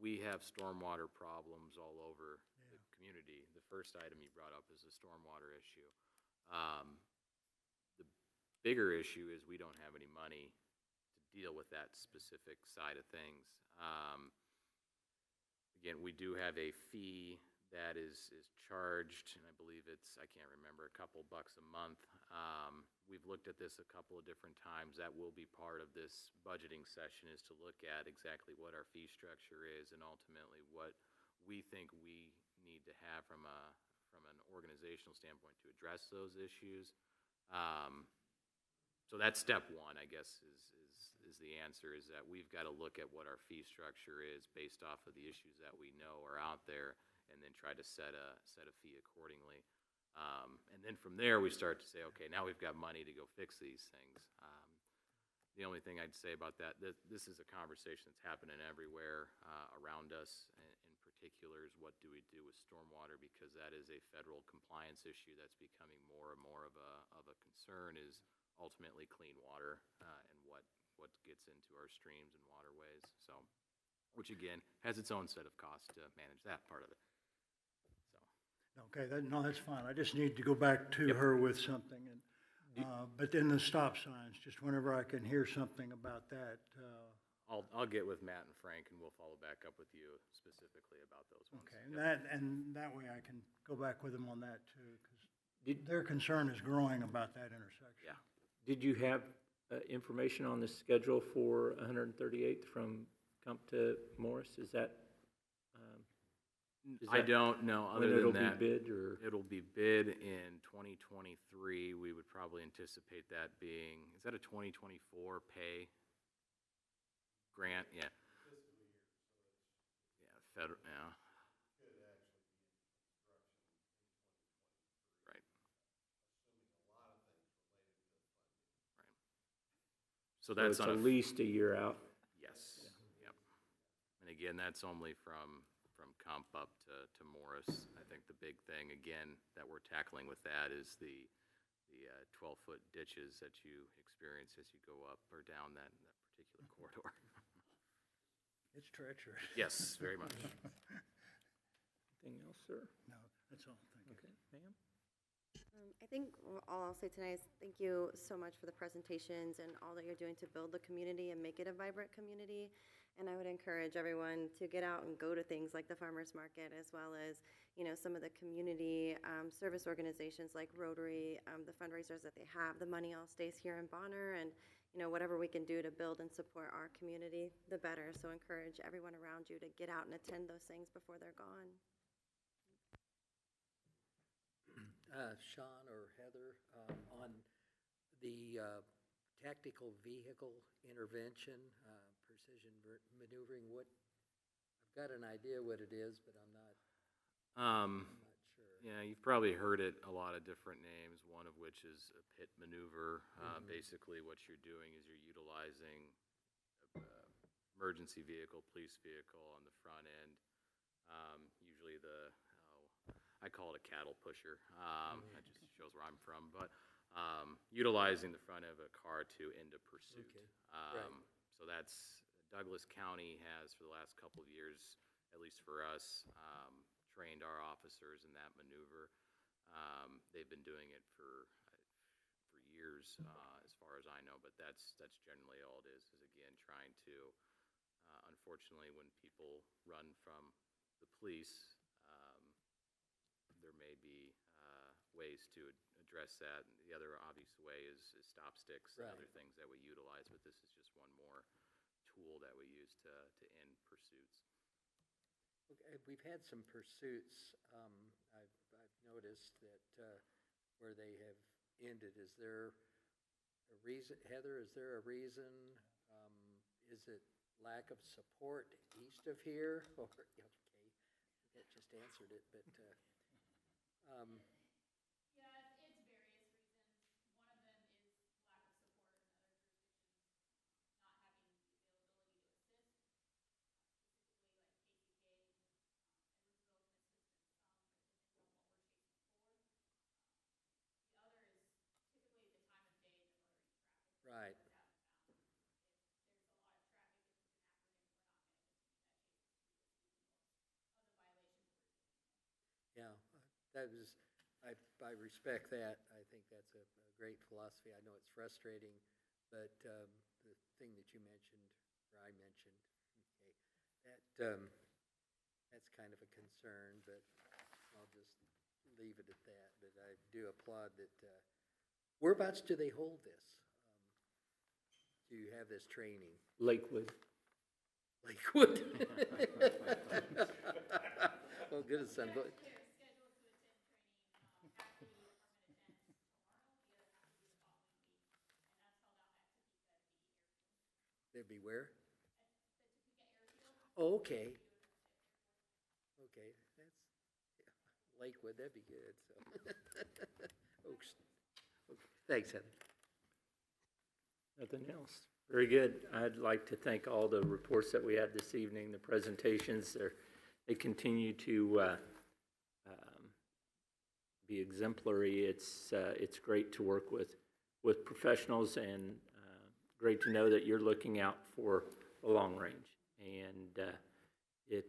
S10: we have stormwater problems all over the community. The first item you brought up is a stormwater issue. The bigger issue is we don't have any money to deal with that specific side of things. Again, we do have a fee that is charged, and I believe it's, I can't remember, a couple bucks a month. We've looked at this a couple of different times. That will be part of this budgeting session, is to look at exactly what our fee structure is and ultimately what we think we need to have from an organizational standpoint to address those issues. So that's step one, I guess, is the answer, is that we've got to look at what our fee structure is based off of the issues that we know are out there, and then try to set a fee accordingly. And then from there, we start to say, okay, now we've got money to go fix these things. The only thing I'd say about that, this is a conversation that's happening everywhere around us. In particular, is what do we do with stormwater, because that is a federal compliance issue that's becoming more and more of a concern, is ultimately clean water and what gets into our streams and waterways. So, which again has its own set of costs to manage that part of it.
S15: Okay, that's fine. I just need to go back to her with something. And, but then the stop signs, just whenever I can hear something about that.
S10: I'll get with Matt and Frank, and we'll follow back up with you specifically about those ones.
S15: Okay, and that way I can go back with them on that too, because their concern is growing about that intersection.
S10: Yeah.
S1: Did you have information on the schedule for 138th from Kump to Morris? Is that?
S10: I don't know. Other than
S1: it'll
S10: that,
S1: be bid, or
S10: it'll be bid in 2023. We would probably anticipate that being. Is that a 2024 pay grant? Yeah. Yeah, federal. Yeah. Right. Right. So that's
S1: it's at least a year out.
S10: Yes. Yep. And again, that's only from Kump up to Morris. I think the big thing, again, that we're tackling with that is the 12-foot ditches that you experience as you go up or down that particular corridor.
S15: It's treacherous.
S10: Yes, very much.
S1: Anything else, sir?
S15: No, that's all. Thank you.
S1: Okay, ma'am.
S16: I think all I'll say tonight is thank you so much for the presentations and all that you're doing to build the community and make it a vibrant community. And I would encourage everyone to get out and go to things like the farmers market, as well as, some of the community service organizations like Rotary, the fundraisers that they have. The money all stays here in Bonner, and, whatever we can do to build and support our community, the better. So encourage everyone around you to get out and attend those things before they're gone.
S12: Sean or Heather, on the tactical vehicle intervention, precision maneuvering, I've got an idea what it is, but I'm not sure.
S10: Yeah, you've probably heard it a lot of different names, one of which is a pit maneuver. Basically what you're doing is you're utilizing emergency vehicle, police vehicle on the front end. Usually the I call it a cattle pusher. That just shows where I'm from, but utilizing the front of a car to end a pursuit.
S12: Okay. Right.
S10: So that's, Douglas County has, for the last couple of years, at least for us, trained our officers in that maneuver. They've been doing it for years, as far as I know, but that's generally all it is again, trying to, unfortunately, when people run from the police, there may be ways to address that. And the other obvious way is stop sticks and other things that we utilize, but this is just one more tool that we use to end pursuits.
S12: Okay, we've had some pursuits, I've noticed that, where they have ended. Is there a reason, Heather, is there a reason? Is it lack of support east of here? Or, okay, that just answered it, but, right. Yeah, that was, I respect that. I think that's a great philosophy. I know it's frustrating, but the thing that you mentioned, or I mentioned, okay, that's kind of a concern, but I'll just leave it at that. But I do applaud that. Whereabouts do they hold this? Do you have this training?
S1: Lakewood.
S12: Lakewood. Oh, goodness, son. They'd be where? Oh, okay. Okay, that's, yeah, Lakewood, that'd be good, so. Oaks. Okay. Thanks, Heather.
S1: Nothing else. Very good. I'd like to thank all the reports that we had this evening, the presentations. They continue to be exemplary. It's great to work with professionals, and great to know that you're looking out for the long range. And it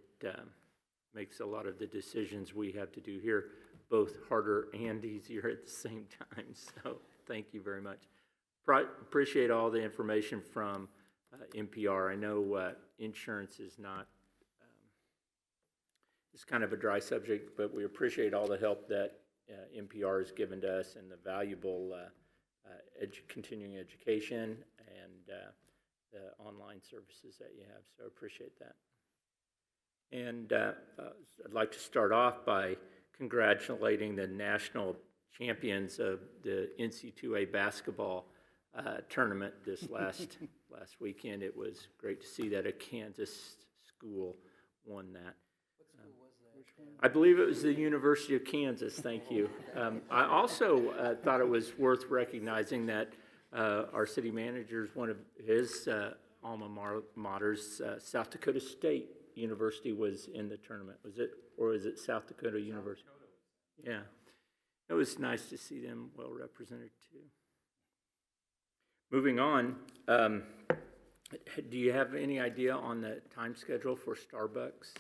S1: makes a lot of the decisions we have to do here both harder and easier at the same time. So thank you very much. Appreciate all the information from NPR. I know insurance is not, it's kind of a dry subject, but we appreciate all the help that NPR has given to us and the valuable continuing education and the online services that you have. So I appreciate that. And I'd like to start off by congratulating the national champions of the NC2A basketball tournament this last weekend. It was great to see that a Kansas school won that.
S12: What school was that? Which one?
S1: I believe it was the University of Kansas. Thank you. I also thought it was worth recognizing that our city manager's one of his alma maters, South Dakota State University, was in the tournament. Was it, or is it South Dakota University? Yeah. It was nice to see them well represented too. Moving on, do you have any idea on the time schedule for Starbucks?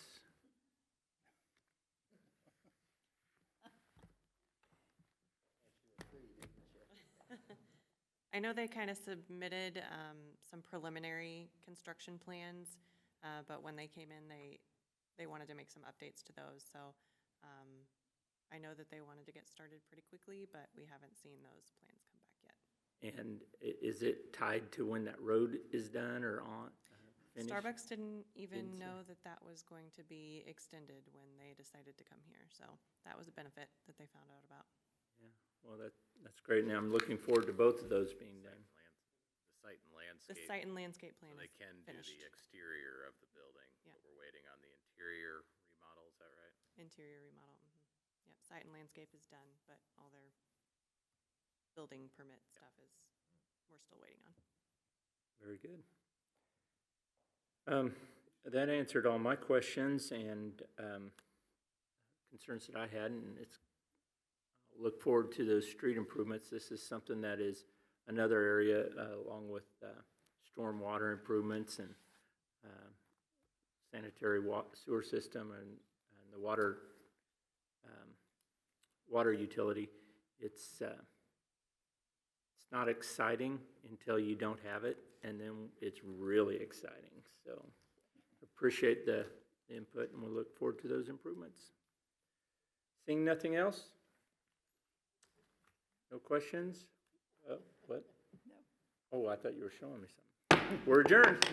S17: I know they kind of submitted some preliminary construction plans, but when they came in, they wanted to make some updates to those. So I know that they wanted to get started pretty quickly, but we haven't seen those plans come back yet.
S1: And is it tied to when that road is done or on? Finished?
S17: Starbucks didn't even know that that was going to be extended when they decided to come here. So that was a benefit that they found out about.
S1: Yeah, well, that's great. Now I'm looking forward to both of those being done.
S10: The site and landscape.
S17: The site and landscape plan
S10: So they
S17: is
S10: can
S17: finished.
S10: do the exterior of the building,
S17: Yeah.
S10: but we're waiting on the interior remodel, is that right?
S17: Interior remodel. Yep, site and landscape is done, but all their building permit stuff is, we're still waiting on.
S1: Very good. That answered all my questions, and concerns that I had, and it's, look forward to those street improvements. This is something that is another area, along with stormwater improvements and sanitary sewer system and the water utility. It's not exciting until you don't have it, and then it's really exciting. So appreciate the input, and we'll look forward to those improvements. Seeing nothing else? No questions? What? No. Oh, I thought you were showing me something. We're adjourned.